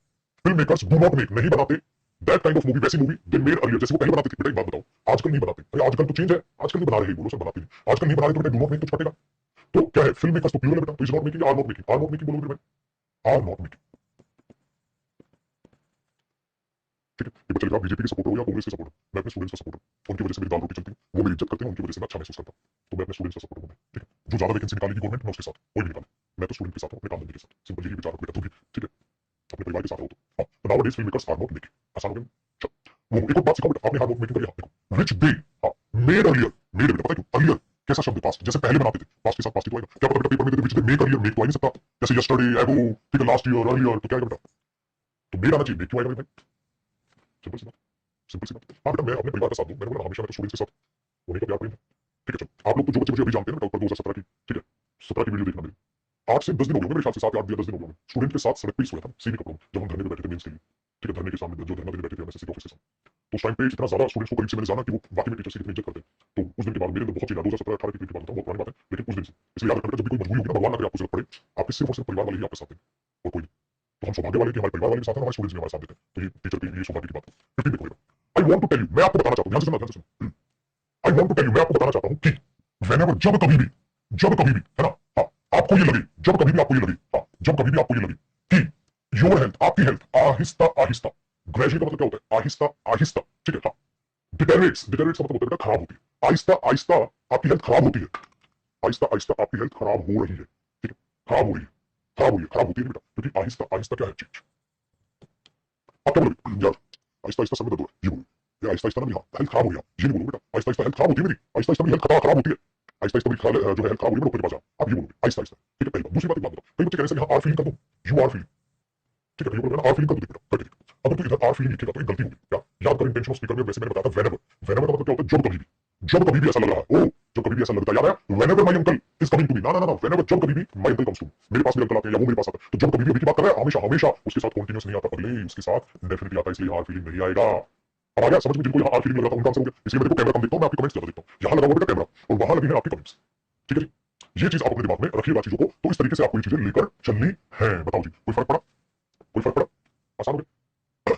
film makers do not make, नहीं बनाते दैट काइंड ऑफ मूवी, वैसी मूवी दे मेड अर्लियर, जैसे वो पहले बनाते थे। बेटा एक बात बताओ, आजकल नहीं बनाते, अरे आजकल तो चेंज है, आजकल नहीं बना रहे, बोलो सर बनाते नहीं, आजकल नहीं बना रहे तो बेटा डू नॉट मेक तो छटेगा, तो क्या है? फिल्म मेकर्स तो प्लूरल है बेटा, तो is not making, are not making, are not making बोलोगे भाई, आर नॉट मेकिंग, ठीक है। ये बच्चे लिखा बीजेपी के सपोर्टर हो या कांग्रेस के सपोर्टर, मैं अपने स्टूडेंट्स का सपोर्टर, उनकी वजह से मेरी दाल रोटी चलती है, वो मेरी इज्जत करते हैं, उनकी वजह से मैं अच्छा महसूस करता हूं, तो मैं अपने स्टूडेंट्स का सपोर्टर हूं, ठीक है। जो ज्यादा वैकेंसी निकालेगी गवर्नमेंट मैं उसके साथ, कोई भी निकाले मैं तो स्टूडेंट के साथ हूं, अपने काम धंधे के साथ, सिंपल यही विचार रखो बेटा, तू भी, ठीक है, अपने परिवार के साथ रहो तो। हाँ, तो nowadays film makers are not making, आसान हो गया। चलो वो एक और बात सिखाओ बेटा, आपने हार्ड वर्क मेकिंग करी, देखो व्हिच दे, हाँ मेड अर्लियर, मेड बेटा पता है क्यों? अर्लियर कैसा शब्द है? पास्ट, जैसे पहले बनाते थे, पास्ट के साथ पास्ट ही तो आएगा, क्या पता बेटा पेपर में देते which they make earlier, make तो आ नहीं सकता, जैसे यस्टरडे, एगो, ठीक है, लास्ट ईयर, अर्लियर, तो क्या आएगा बेटा? तो मेड आना चाहिए, मेक क्यों आएगा भाई? सिंपल सी बात, सिंपल सी बात। हाँ बेटा मैं अपने परिवार का साथ दूं, मैंने बोला हमेशा मैं तो स्टूडेंट्स के साथ होने का प्यार प्रेम है, ठीक है। चलो आप लोग तो जो बच्चे मुझे अभी जानते हैं बेटा, ऊपर 2017 की, ठीक है, 17 की वीडियो देखना मेरी, 8 से 10 दिन हो गए मेरे ख्याल से, 7 या 8 या 10 दिन हो गए स्टूडेंट के साथ सड़क पे ही सोया था, सीधी कपड़ों में, जब हम धरने पे बैठे थे मेंस के लिए, ठीक है, धरने के सामने जो धरना देने बैठे थे एमएसएससी के ऑफिस के सामने, तो उस टाइम पे इतना ज्यादा स्टूडेंट्स को करीब से मैंने जाना कि वो वाकई में टीचर्स की कितनी इज्जत करते हैं। तो उस दिन के बाद मेरे अंदर बहुत चीज 2017-18 की बात होता है, बहुत पुरानी बात है, लेकिन उस दिन से, इसलिए याद रखना जब भी कोई मजबूरी होगी ना, भगवान ना करे आपको जरूरत पड़े, आपके सिर्फ और सिर्फ परिवार वाले ही आपके साथ हैं और कोई नहीं। तो हम सौभाग्य वाले कि हमारे परिवार वाले भी साथ हैं, हमारे स्टूडेंट्स भी हमारे साथ देते हैं, तो ये टीचर की ये सौभाग्य की बात है। 15 देखो I want to tell you, मैं आपको बताना चाहता हूं, ध्यान से सुनना, ध्यान से सुनना, I want to tell you, मैं आपको बताना चाहता हूं कि व्हेनेवर, जब कभी भी है ना, हाँ आपको ये लगे, जब कभी भी आपको ये लगे, हाँ जब कभी भी आपको ये लगे कि योर हेल्थ, आपकी हेल्थ आहिस्ता आहिस्ता, ग्रेजुअली का मतलब क्या होता है? आहिस्ता आहिस्ता, ठीक है, हाँ डिटेरिएट्स, डिटेरिएट्स का मतलब होता है बेटा खराब होती है, आहिस्ता आहिस्ता आपकी हेल्थ खराब होती है, आहिस्ता आहिस्ता आपकी हेल्थ खराब हो रही है, ठीक है, खराब हो रही है, खराब हुई है, खराब होती है बेटा, क्योंकि आहिस्ता आहिस्ता क्या है चीज, आप क्या बोलोगे यार? आहिस्ता आहिस्ता समय ये बोलो, ये आहिस्ता आहिस्ता ना मेरी हेल्थ खराब हो गया, ये नहीं बोलो बेटा, आहिस्ता आहिस्ता हेल्थ खराब होती है मेरी, आहिस्ता आहिस्ता मेरी हेल्थ खराब होती है, आहिस्ता आहिस्ता मेरी जो है हेल्थ खराब हो रही है, डॉक्टर के पास जाओ, आप ये बोलोगे आहिस्ता आहिस्ता, ठीक है। पहली बात। दूसरी बात एक बात बताओ, कई बच्चे कह रहे हैं सर यहाँ आर फीलिंग कर दो, यू आर फीलिंग, ठीक है, ये बोलोगे ना आर फीलिंग कर दो बेटा, अगर तू इधर आर फीलिंग लिखेगा तो एक गलती होगी क्या, याद कर इंटेंशन ऑफ स्पीकर में वैसे मैंने बताया था वेनेवर, वेनेवर का मतलब क्या होता है, जब कभी भी ऐसा लग रहा है, ओ जब कभी भी ऐसा लगता है, याद है whenever my uncle is coming to me, ना ना ना, वेनेवर जब कभी भी my uncle comes to me, मेरे पास मेरे अंकल आते हैं या वो मेरे पास आता है, तो जब कभी भी अभी की बात कर रहा है हमेशा हमेशा उसके साथ कॉन्टिन्यूस नहीं आता, अगले उसके साथ डेफिनेटली आता है, इसलिए आर फीलिंग नहीं आएगा। अब आ गया समझ में, जिनको यहाँ आर फीलिंग लग रहा था उनका आंसर हो गया, इसलिए मैं देखो कैमरा कम देखता हूं, मैं आपकी कमेंट्स ज्यादा देखता हूं, यहाँ लगा हुआ बेटा कैमरा और वहां लगी है आपकी कमेंट्स, ठीक है जी। ये चीज आप अपने दिमाग में रखिएगा चीजों को, तो इस तरीके से आपको ये चीजें लेकर चलनी है। बताओ जी, कोई फर्क पड़ा, कोई फर्क पड़ा, आसान हो गया,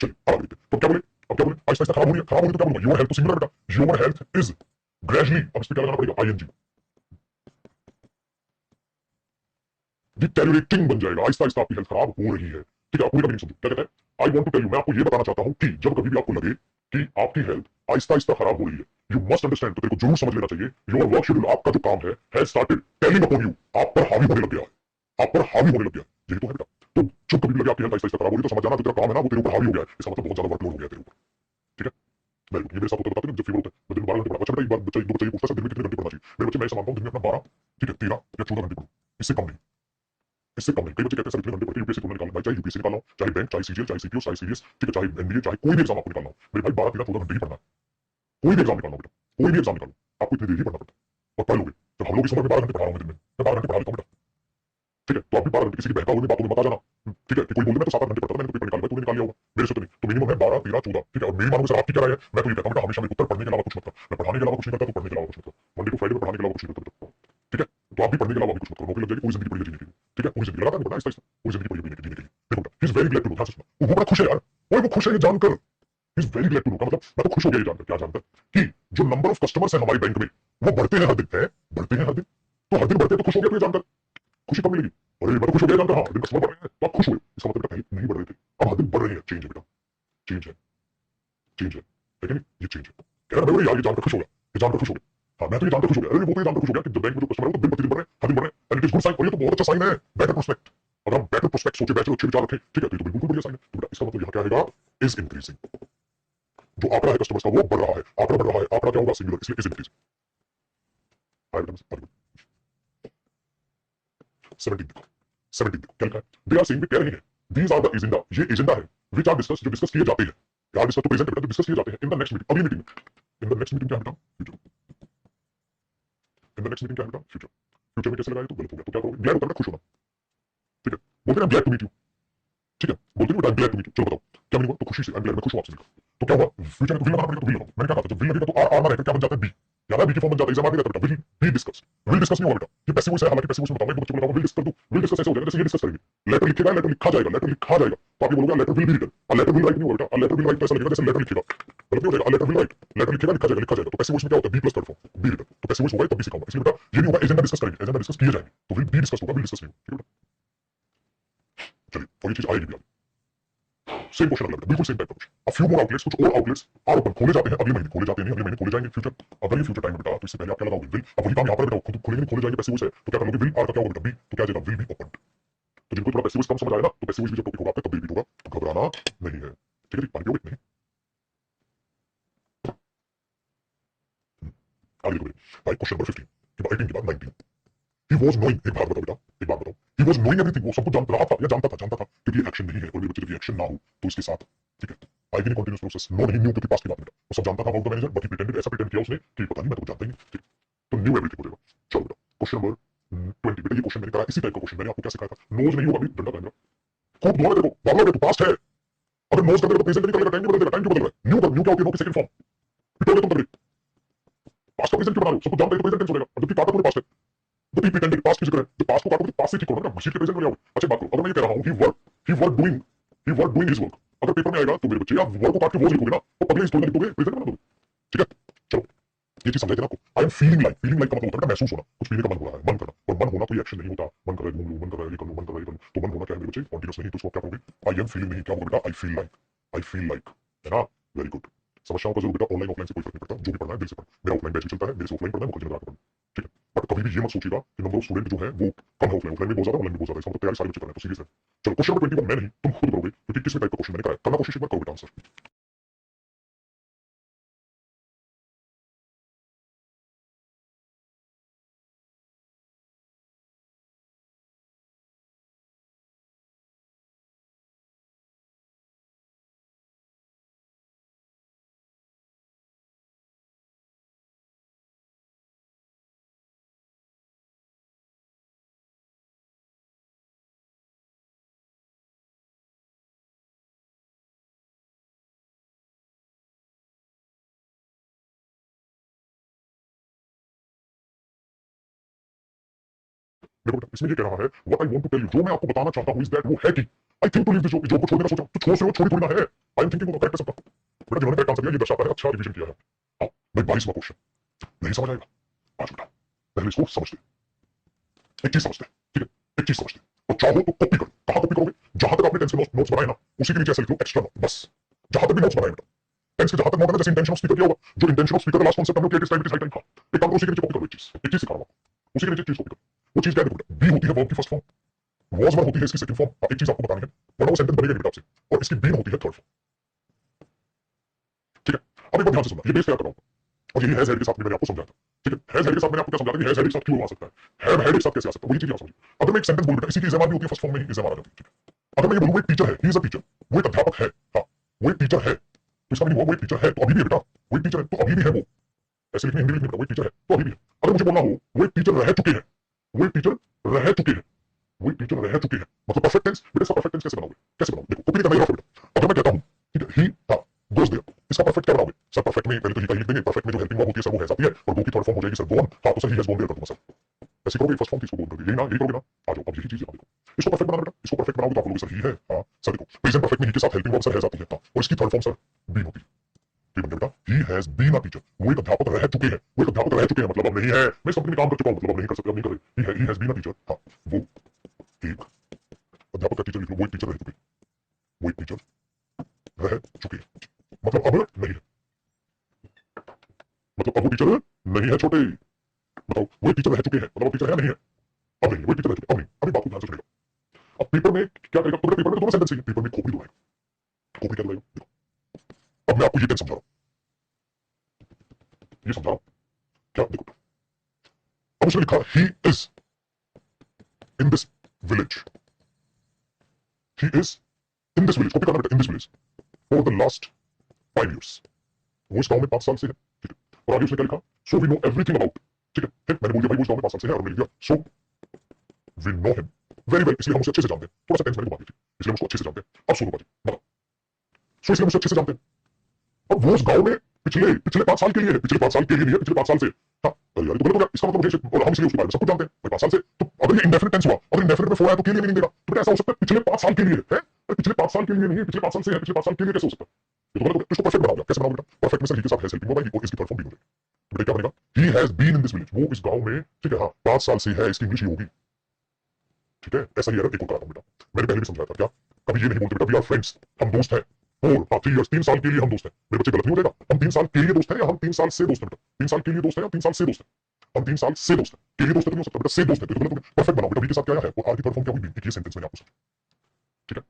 चलिए अब आगे देखते हैं। तो क्या बोले, अब क्या बोले, आहिस्ता आहिस्ता खराब हो रही है, खराब हो रही है तो क्या बोलूंगा, योर हेल्थ तो सिंगुलर बेटा, योर हेल्थ इज ग्रेजुअली, अब इस पे क्या लगाना पड़ेगा, आईएनजी, डिटेरियोरेटिंग बन जाएगा, आहिस्ता आहिस्ता आपकी हेल्थ खराब हो रही है, ठीक है। पूरी का मीनिंग समझो, क्या कहता है, I want to tell you, मैं आपको ये बताना चाहता हूं कि जब कभी भी आपको लगे कि आपकी हेल्थ आहिस्ता आहिस्ता खराब हो रही है, यू मस्ट अंडरस्टैंड, तो तेरे को जरूर समझ लेना चाहिए, योर वर्क शेड्यूल, आपका जो काम है स्टार्टेड टेलिंग अपॉन यू, आप पर हावी होने लग गया है, आप पर हावी होने लग गया है, यही तो है बेटा। तो जब कभी भी लगे आपकी हेल्थ आहिस्ता आहिस्ता खराब हो रही है तो समझ जाना जो तेरा काम है ना वो तेरे ऊपर हावी हो गया है, इसका मतलब बहुत ज्यादा वर्कलोड हो गया है तेरे ऊपर, ठीक है। वेरी गुड, ये मेरे साथ होता बताते हैं जब फीवर होता है, मैं दिन में 12 घंटे पढ़ा, अच्छा बेटा एक बार बच्चा एक दो बच्चे पूछता है दिन में कितने घंटे पढ़ना चाहिए, मेरे बच्चे मैं ऐसा मानता हूँ दिन में अपना 12, ठीक है 13 या 14 घंटे पढ़ो, इससे कम नहीं, इससे कम नहीं। कई बच्चे कहते हैं सर इतने घंटे पढ़ के यूपीएससी तुमने निकालना, भाई चाहे यूपीएससी निकालना हो, चाहे बैंक, चाहे सीजीएल, चाहे सीपीओ, चाहे सीडीएस, ठीक है, चाहे एनडीए, चाहे कोई भी एग्जाम आपको निकालना हो, मेरे भाई 12 13 14 घंटे ही पढ़ना है, कोई भी एग्जाम निकालना हो बेटा, कोई भी एग्जाम निकालो आपको इतनी देर ही पढ़ना पड़ता है और पढ़ लोगे। जब हम लोग इस उम्र में 12 घंटे पढ़ा रहा हूँ दिन में, मैं 12 घंटे पढ़ा लेता हूँ बेटा, ठीक है। तो आप भी 12 घंटे किसी की बहका हुई बातों में मत आ जाना, ठीक है, कि कोई बोल मैं तो 7 8 घंटे पढ़ता था, मैंने तो पेपर निकाल लिया, तूने निकाल लिया होगा, मेरे से तो नहीं, तो मिनिमम है 12 13 14, ठीक है। और मेरी मानो सर आपकी क्या राय है, मैं तो ये कहता हूँ बेटा हमेशा मेरे उत्तर पढ़ने के अलावा कुछ मत कर, मैं पढ़ाने के अलावा कुछ नहीं करता, तो पढ़ने के अलावा कुछ मत कर, मंडे टू फ्राइडे में पढ़ाने के अलावा कुछ नहीं करता, ठीक है। तो आप भी पढ़ने के अलावा भी कुछ मत करो, नौकरी लग जाएगी, पूरी जिंदगी पढ़िए जीने के लिए, ठीक है, पूरी जिंदगी लगातार पढ़ना, आहिस्ता आहिस्ता पूरी जिंदगी पढ़िए जीने के लिए, देखो बेटा he is very glad to know, हाँ सच में वो बड़ा खुश है यार, वो खुश है ये जानकर, he is very glad to know का मतलब मैं तो खुश हो गया ये जानकर, क्या जानकर कि जो नंबर ऑफ कस्टमर्स है हमारी बैंक में वो बढ़ते हैं हर दिन, है बढ़ते हैं हर दिन, तो हर दिन बढ़ते हैं तो खुश हो गया, तो ये जानकर खुशी कब मिलेगी, अरे मैं तो खुश हो गया जानकर, हाँ हर दिन कस्टमर बढ़ रहे हैं तो आप खुश हुए, इसका मतलब पहले नहीं बढ़ रहे थे, अब हर दिन बढ़ रहे हैं, चेंज है बेटा, चेंज है, चेंज है, लेकिन ये चेंज है, कह रहा मैं यार ये जानकर खुश हो गया, ये जानकर खुश हो गया, हाँ मैं तो ये जानकर खुश हो गया, अरे वो तो ये जानकर खुश हो गया कि जब बैंक में जो कस्टमर है वो तो दिन प्रतिदिन बढ़ रहे हैं, हर दिन बढ़ रहे हैं, and it is good sign, और ये तो बहुत अच्छा साइन है, बेटर प्रोस्पेक्ट, अगर हम बेटर प्रोस्पेक्ट सोचे, बेटर अच्छे विचार रखें, ठीक है, तो ये तो बिल्कुल बढ़िया साइन है, तो बेटा इसका मतलब यहाँ क्या आएगा, इज इंक्रीजिंग, जो आंकड़ा है कस्टमर्स का वो बढ़ रहा है, आंकड़ा बढ़ रहा है, आंकड़ा क्या होगा सिंगुलर, इसलिए इज इंक्रीजिंग, 17 देखो, 17 देखो क्या लिखा है, दे आर सेइंग, कह रहे हैं, दीज आर द एजेंडा, ये एजेंडा है विच आर डिस्कस, जो डिस्कस किए जाते हैं, यार डिस्कस तो प्रेजेंट है बेटा, जो डिस्कस किए जाते हैं इन द नेक्स्ट मीटिंग, अगली मीटिंग में, इन द नेक्स्ट मीटिंग क्या है बेटा, future, in the next meeting क्या है बेटा, फ्यूचर, फ्यूचर में कैसे लगाए तो गलत हो गया, तो क्या करोगे, ग्लैड होता है खुश होना, ठीक है, बोलते हैं ग्लैड टू मीट यू, ठीक है, बोलते हैं बेटा ग्लैड टू मीट यू, चलो बताओ क्या मीनिंग हुआ, तो खुशी से, आई एम ग्लैड, मैं खुश हूं आपसे मिलकर, तो क्या हुआ, फ्यूचर में तो विल लगाना पड़ेगा, तो विल लगाओ, मैंने क्या कहा था, जब विल लगेगा तो आर आर ना रहकर क्या बन जाता है, बी, याद है बी की फॉर्म बन जाता है, एग्जाम आ गया बेटा, विल डिस्कस, विल डिस्कस नहीं होगा बेटा, ये पैसिव वॉइस है, हालांकि पैसिव वॉइस में बताऊंगा, एक बच्चे को लगाऊंगा विल डिस्कस कर दूं, विल डिस्कस ऐसे हो जाएगा जैसे ये डिस्कस करेंगे, लेटर लिखेगा, लेटर लिखा जाएगा, लेटर लिखा जाएगा, तो आप ये बोलोगे लेटर विल बी रिटन, और लेटर विल राइट नहीं होगा बेटा, लेटर विल राइट तो ऐसा लिखेगा जैसे लेटर लिखेगा, गलत नहीं हो जाएगा, लेटर विल राइट, लेटर लिखेगा लिखा जाएगा, लिखा जाएगा, तो पैसिव वॉइस में क्या होता है, be plus third form, be written, तो पैसिव वॉइस होगा तब भी सिखाऊंगा, इसलिए बेटा ये नहीं होगा एजेंडा डिस्कस करेंगे, एजेंडा डिस्कस किए जाएंगे, तो विल बी डिस्कस होगा, विल डिस्कस नहीं होगा, ठीक है बेटा, चलिए और ये चीज आएगी भी, सेम क्वेश्चन अगला बिल्कुल सेम टाइप का question, a few more outlets, कुछ और आउटलेट्स आर ओपन, खोले जाते हैं अगले महीने, खोले जाते हैं नहीं अगले महीने खोले जाएंगे, फ्यूचर, अगर ये फ्यूचर टाइम में बेटा तो इससे पहले आप क्या लगाओगे, विल, अब वही काम यहाँ पर बेटा खुद खोलेंगे नहीं खोले जाएंगे, पैसिव वॉइस है तो क्या कर लोगे, विल आर का क्या होगा बेटा, बी, तो क्या आ जाएगा, विल बी ओपन, तो जिनको थोड़ा पैसिव वॉइस कम समझ आया ना, तो पैसिव वॉइस भी जब टॉपिक होगा आपका तब रिपीट होगा, घबराना नहीं है, ठीक है, पानी पियोगे नहीं, आगे देखो भाई, क्वेश्चन नंबर 15 के बाद 18 के बाद 19, ही वाज नोइंग, एक बात बताओ बेटा, एक बात बताओ, ही वाज नोइंग एवरीथिंग, वो सब कुछ जानता रहा था या जानता था क्योंकि एक्शन नहीं है, और मेरे बच्चे का एक्शन ना हो तो इसके साथ, ठीक है, आएगी नहीं कंटीन्यूअस प्रोसेस, नो नहीं न्यू क्योंकि पास्ट की बात बेटा, वो सब जानता था about the manager, but he pretended, ऐसा प्रिटेंड किया उसने कि पता नहीं मैं तो जानता ही नहीं, ठीक, तो न्यू एवरीथिंग हो जाएगा, चलो बेटा क्वेश्चन नंबर 20, बेटा ये क्वेश्चन मैंने करा, इसी टाइप का क्वेश्चन मैंने आपको क्या सिखाया था, नोज नहीं होगा अभी डंडा खाएगा, खूब दोबारा देखो बाबला बेटा पास्ट है, अगर नोज कर देगा तो प्रेजेंट नहीं करेगा, टाइम नहीं बदल देगा, टाइम क्यों बदल रहा है, न्यू कर, न्यू क्या होती है, नो की सेकंड फॉर्म, पिटोगे तुम तभी, पास्ट का प्रेजेंट क्यों बना रहे हो, सब कुछ जानते हैं तो प्रेजेंट टेंस हो जाएगा, जबकि काटा पूरे पास्ट है, तो ही प्रिटेंडेड, पास्ट की जिक्र है, तो पास्ट को काटोगे तो पास्ट से ठीक होगा ना, मशीन के प्रेजेंट में ले आओगे, अच्छा बात करो, अगर मैं ये कह रहा हूं ही वर्क डूइंग हिज वर्क, अगर पेपर में आएगा तो मेरे बच्चे आप वर्क को काट के वो लिखोगे ना, तो अगले स्टोरी में लिखोगे, प्रेजेंट बना दोगे, ठीक है, चलो ये चीज समझ लेना आपको, आई एम फीलिंग लाइक का मतलब होता है महसूस होना, कुछ पीने का मन हो रहा है, मन करना, और मन होना कोई एक्शन नहीं होता, मन कर रहा है घूम लूं, मन कर रहा है ये कर लूं, मन कर रहा है ये कर लूं, तो मन होना क्या है मेरे बच्चे, कॉन्टिन्यूस नहीं, तो इसको क्या करोगे, आई एम फीलिंग नहीं, क्या होगा बेटा, आई फील लाइक, है ना, वेरी गुड, समस्याओं का जरूर बेटा, ऑनलाइन ऑफलाइन से कोई फर्क नहीं पड़ता, जो भी पढ़ना है दिल से पढ़ना, मेरा ऑफलाइन बैच भी चलता है, मेरे से ऑफलाइन पढ़ना है, मुझे लगा पढ़ना, ठीक है, बट कभी भी ये मत सोचिएगा कि नंबर ऑफ स्टूडेंट जो है वो कम है, ऑफलाइन में बहुत ज्यादा, ऑनलाइन में बहुत ज्यादा, इसका मतलब तैयारी सारे बच्चे कर रहे हैं, तो सीरियस है, चलो क्वेश्चन नंबर 21 मैं नहीं तुम खुद करोगे, क्योंकि किस टाइप का क्वेश्चन मैंने कराया, करना कोशिश एक बार करो बेटा आंसर, देखो बेटा इसमें ये कह रहा है what I want to tell you, जो मैं आपको बताना चाहता हूं इज दैट वो है कि I think to leave this job, job को छोड़ने का सोचा तो छोड़ से हो, छोड़ी थोड़ी ना है। आई एम थिंकिंग वो करेक्ट है सबका। बेटा जिन्होंने करेक्ट आंसर दिया ये दर्शाता है अच्छा रिवीजन किया है। हाँ भाई 22वां क्वेश्चन नहीं समझ आएगा आज बेटा पहले इसको समझते, एक चीज समझते, ठीक है, एक चीज समझते और चाहो तो कॉपी करो। कहां कॉपी करोगे? जहां तक आपने टेंस के नोट्स बनाए ना उसी के नीचे ऐसे लिख लो एक्स्ट्रा नोट, बस जहां तक भी नोट्स बनाए बेटा टेंस के जहां तक नोट है, जैसे इंटेंशन ऑफ स्पीकर क्या होगा, जो इंटेंशन ऑफ स्पीकर का लास्ट कॉन्सेप्ट हमने किया कि टाइम था, एक काम करो उसी के नीचे कॉपी करो, एक चीज सिखा रहा हूं उसी के नीचे चीज कॉपी करो। वो चीज क्या है बेटा, बी होती है वर्ब की फर्स्ट फॉर्म, वॉज वर्ब होती है इसकी सेकंड फॉर्म। एक चीज आपको बतानी है वरना वो सेंटेंस बनेगा बेटा आपसे, और इसकी बीन होती है थर्ड फॉर्म, ठीक है। अब एक बार ध्यान से सुनना, ये बेस तैयार कर रहा हूं और ये हैज हेड के साथ मैंने आपको समझाया था, ठीक है। हैज हेड के साथ मैंने आपको क्या समझाया था, हैज हेड के साथ क्यों आ सकता है, हैव हेड के साथ कैसे आ सकता है, वही चीज आप समझिए। अगर मैं एक सेंटेंस बोल बेटा इसी की इज़ एम आर भी होती है फर्स्ट फॉर्म में ही इज़ एम आर आ जाती है, ठीक है। अगर मैं ये बोलूं वो एक टीचर है, ही इज अ टीचर, वो एक अध्यापक है, हां वो एक टीचर है, तो इसका मतलब वो एक टीचर है तो अभी भी है बेटा, वो एक टीचर है तो अभी भी है, वो ऐसे लिखने हिंदी में वो एक टीचर है तो अभी भी है। अगर मुझे बोलना हो वो एक टीचर रह चुके हैं, वो एक टीचर रह चुके हैं, वो एक टीचर रह चुके हैं, मतलब परफेक्ट टेंस बेटा। इसका परफेक्ट टेंस कैसे बनाओगे, कैसे बनाओगे, देखो कॉपी करना ही रफ बेटा। अगर मैं कहता हूं ठीक है ही था गोस देयर, इसका परफेक्ट क्या बनाओगे सर? परफेक्ट में पहले तो ही का लिख देंगे, परफेक्ट में जो हेल्पिंग वर्ब होती है सर वो हैज आती है और गो की थर्ड फॉर्म हो जाएगी सर गॉन, हां तो sir he has gone there कर दूंगा सर। ऐसे करोगे फर्स्ट फॉर्म किसको बोल दोगे, यही ना, यही करोगे ना। आ जाओ अब यही चीज है, देखो इसको परफेक्ट बनाना बेटा, इसको परफेक्ट बनाओगे तो आप बोलोगे सर ही है, हां सर देखो प्रेजेंट परफेक्ट में ही के साथ हेल्पिंग वर्ब सर हैज आती है, हां और इसकी थर्ड फॉर्म सर बीन होती है, ये बन गया बेटा he has been a teacher, वो एक अध्यापक रह चुके हैं, वो एक अध्यापक रह चुके हैं मतलब अब नहीं है, मैं इस कंपनी में काम कर चुका हूं मतलब अब नहीं कर सकते, अब नहीं कर रहे, he has been a teacher, हां वो एक अध्यापक का टीचर लिख लो, वो एक टीचर रह चुके, वो एक टीचर रह चुके मतलब अब नहीं है, मतलब अब वो टीचर नहीं है छोटे, बताओ वो एक टीचर रह चुके हैं मतलब अब टीचर है नहीं है, अब नहीं है, वो एक टीचर रह चुके अब नहीं। अभी बात को ध्यान से सुनिएगा, अब पेपर में क्या करेगा तो पेपर में तो दोनों सेंटेंस चाहिए, पेपर में खोपड़ी दोहराएगा, खोपड़ी क्या दोहराएगा देखो। अब मैं आपको ये टेंस समझा रहा हूं, ये समझा रहा हूं क्या, देखो अब उसने लिखा he is in this village, he is in this village, copy करना बेटा, इन this village for the last 5 years, वो इस गांव में 5 साल से है, ठीक है। और आगे उसने क्या लिखा, so we know everything about, ठीक है। फिर मैंने बोल दिया भाई वो इस गांव में 5 साल से है और मैंने लिख दिया so we know him very well, इसलिए हम उसे अच्छे से जानते हैं, थोड़ा सा टेंस मैंने घुमा दी थी, इसलिए हम उसको अच्छे से जानते हैं। अब सुनो बाजी बताओ, सो इसलिए हम उसे अच्छे से जानते हैं, अब वो उस गांव में पिछले पिछले 5 साल के लिए है, पिछले 5 साल के लिए नहीं है, पिछले 5 साल से, हाँ अरे यार तो गलत हो गया, इसका मतलब मुझे और हम इसलिए उसके बारे में सब कुछ जानते हैं भाई 5 साल से, तो अगर ये इंडेफिनिट टेंस हुआ और इंडेफिनिट में 4 आया तो के लिए मीनिंग देगा, तो बेटा ऐसा हो सकता है पिछले 5 साल के लिए है, पिछले 5 साल के लिए नहीं है, पिछले 5 साल से है, पिछले 5 साल के लिए कैसे हो सकता है, ये तो गलत हो गया। इसको परफेक्ट बनाओगे, कैसे बनाओगे बेटा, परफेक्ट में सर ही के साथ हैज हेल्पिंग वर्ब आएगी और इसकी थर्ड फॉर्म भी हो जाएगी, बेटा क्या बनेगा, he has been in this village, वो इस गांव में, ठीक है, हाँ 5 साल से है, इसकी इंग्लिश ही होगी, ठीक है। ऐसा ही एरर एक और कराता हूं बेटा, मैंने पहले भी समझाया था क्या, कभी ये नहीं बोलते बेटा वी आर फ्रेंड्स, हम दोस्त हैं, और 3 years 3 साल के लिए हम दोस्त हैं, मेरे बच्चे गलत नहीं हो जाएगा, हम 3 साल के लिए दोस्त हैं या हम 3 साल से दोस्त हैं बेटा, 3 साल के लिए दोस्त हैं या 3 साल से दोस्त हैं, हम 3 साल से दोस्त हैं, के लिए दोस्त नहीं हो सकता बेटा, से दोस्त है तो गलत हो गया। परफेक्ट बनाओ बेटा, वी के साथ क्या है और आर की थर्ड फॉर्म क्या हुई, एक ये सेंटेंस मैंने आपको समझाया, ठीक है,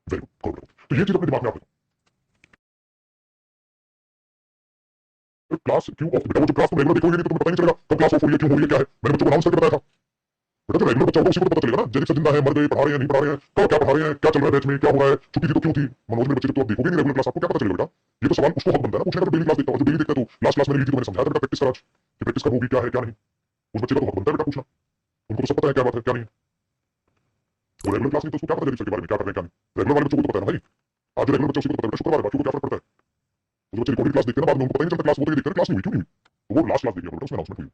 वेरी गुड करो। तो ये चीज अपने दिमाग में आप क्लास क्यों ऑफ बेटा, वो जो क्लास तुम रेगुलर देखोगे नहीं तो तुम्हें पता नहीं चलेगा कब क्लास ऑफ हुई है, क्यों हुई है, क्या है, मैंने बच्चों को अनाउंस करके बताया था बेटा, जो रेगुलर बच्चा होगा उसी को तो पता चलेगा ना, जैसे जिंदा है मर गए, पढ़ा रहे हैं नहीं पढ़ा रहे हैं, कब क्या पढ़ा रहे हैं, क्या चल रहा है बैच में, क्या हो रहा है, छुट्टी थी तो क्यों थी, मनोज में बच्चे तो आप देखोगे नहीं रेगुलर क्लास, आपको क्या पता चलेगा बेटा, ये तो सवाल उसको हक बनता है ना पूछने का, तो डेली क्लास देखता हूं, जो डेली देखता है तो लास्ट क्लास मैंने ली थी तो मैंने समझाया था बेटा प्रैक्टिस कर आज, कि प्रैक्टिस कब होगी, क्या है क्या नहीं, उस बच्चे का तो हक बनता है बेटा पूछना, उनको तो सब पता है क्या बात है क्या नहीं, वो रेगुलर क्लास नहीं तो उसको क्या पता जैसे के बारे में क्या कर रहे हैं क्या नहीं, रेगुलर वाले बच्चों को तो पता है ना भाई, आज रेगुलर बच्चों को पता है, शुक्रवार है बाकी को क्या फर्क पड़ता है, जो बच्चे रिकॉर्डिंग क्लास देखते हैं ना बाद में उनको पता ही नहीं चलता क्लास होते ही देखते हैं क्लास नहीं हुई क्यों नहीं हुई, वो लास्ट क्लास देखिए बेटा उसमें अनाउंसमेंट हुई,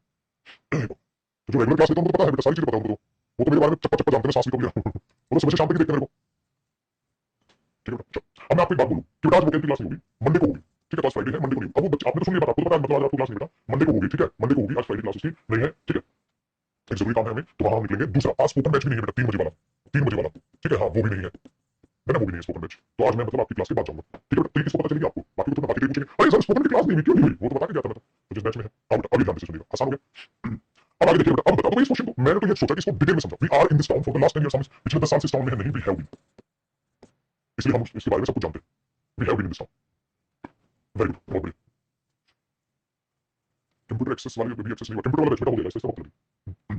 तो जो रेगुलर क्लास लेता है उनको पता है बेटा सारी चीजें पता है उनको, वो तो मेरे बारे में चप्पा चप्पा जानते हैं, सांस निकल गया वो तो सुबह से शाम तक ही देखते हैं मेरे को, ठीक है बेटा। अब मैं आपको एक बात बोलूं कि बेटा आज वोकेल की क्लास नहीं होगी, मंडे को होगी, ठीक है, तो आज फ्राइडे है, मंडे को नहीं, अब वो आपने तो सुन लिया बात, आपको पता है मतलब आज आपको क्लास नहीं बेटा, मंडे को होगी, ठीक है, मंडे को होगी, आज फ्राइडे क्लास उसकी नहीं है, ठीक है, एक जरूरी काम है हमें तो वहां हम निकलेंगे। दूसरा आज स्पोकन बैच भी नहीं है बेटा, 3 बजे वाला, 3 बजे वाला, ठीक है, हाँ वो भी नहीं है बेटा, वो भी नहीं है स्पोकन बैच, तो आज मैं मतलब आपकी क्लास के बाद जाऊंगा, ठीक है बेटा, तरीके से पता चलेगी आपको, बाकी तो बाकी पूछेंगे अरे सर स्पोकन की क्लास नहीं हुई क्यों नहीं हुई, वो तो बता के गया था मैं तो जिस बैच में है, अब बेटा अभी ध्यान से सुनिएगा, आसान हो गया। अब आगे देखिए बेटा, अब बता दो इस क्वेश्चन को, मैंने तो ये सोचा कि इसको डिटेल में समझो, we are in this town for the last 10 years, हम पिछले 10 साल से इस टाउन में है, नहीं वी हैव बीन, इसलिए हम इसके बारे में सब कुछ जानते हैं, we have been in this town, very good, बहुत बढ़िया। कंप्यूटर एक्सेस वाली भी एक्सेस नहीं हुआ, कंप्यूटर वाला बैच बेटा हो गया, इससे मतलब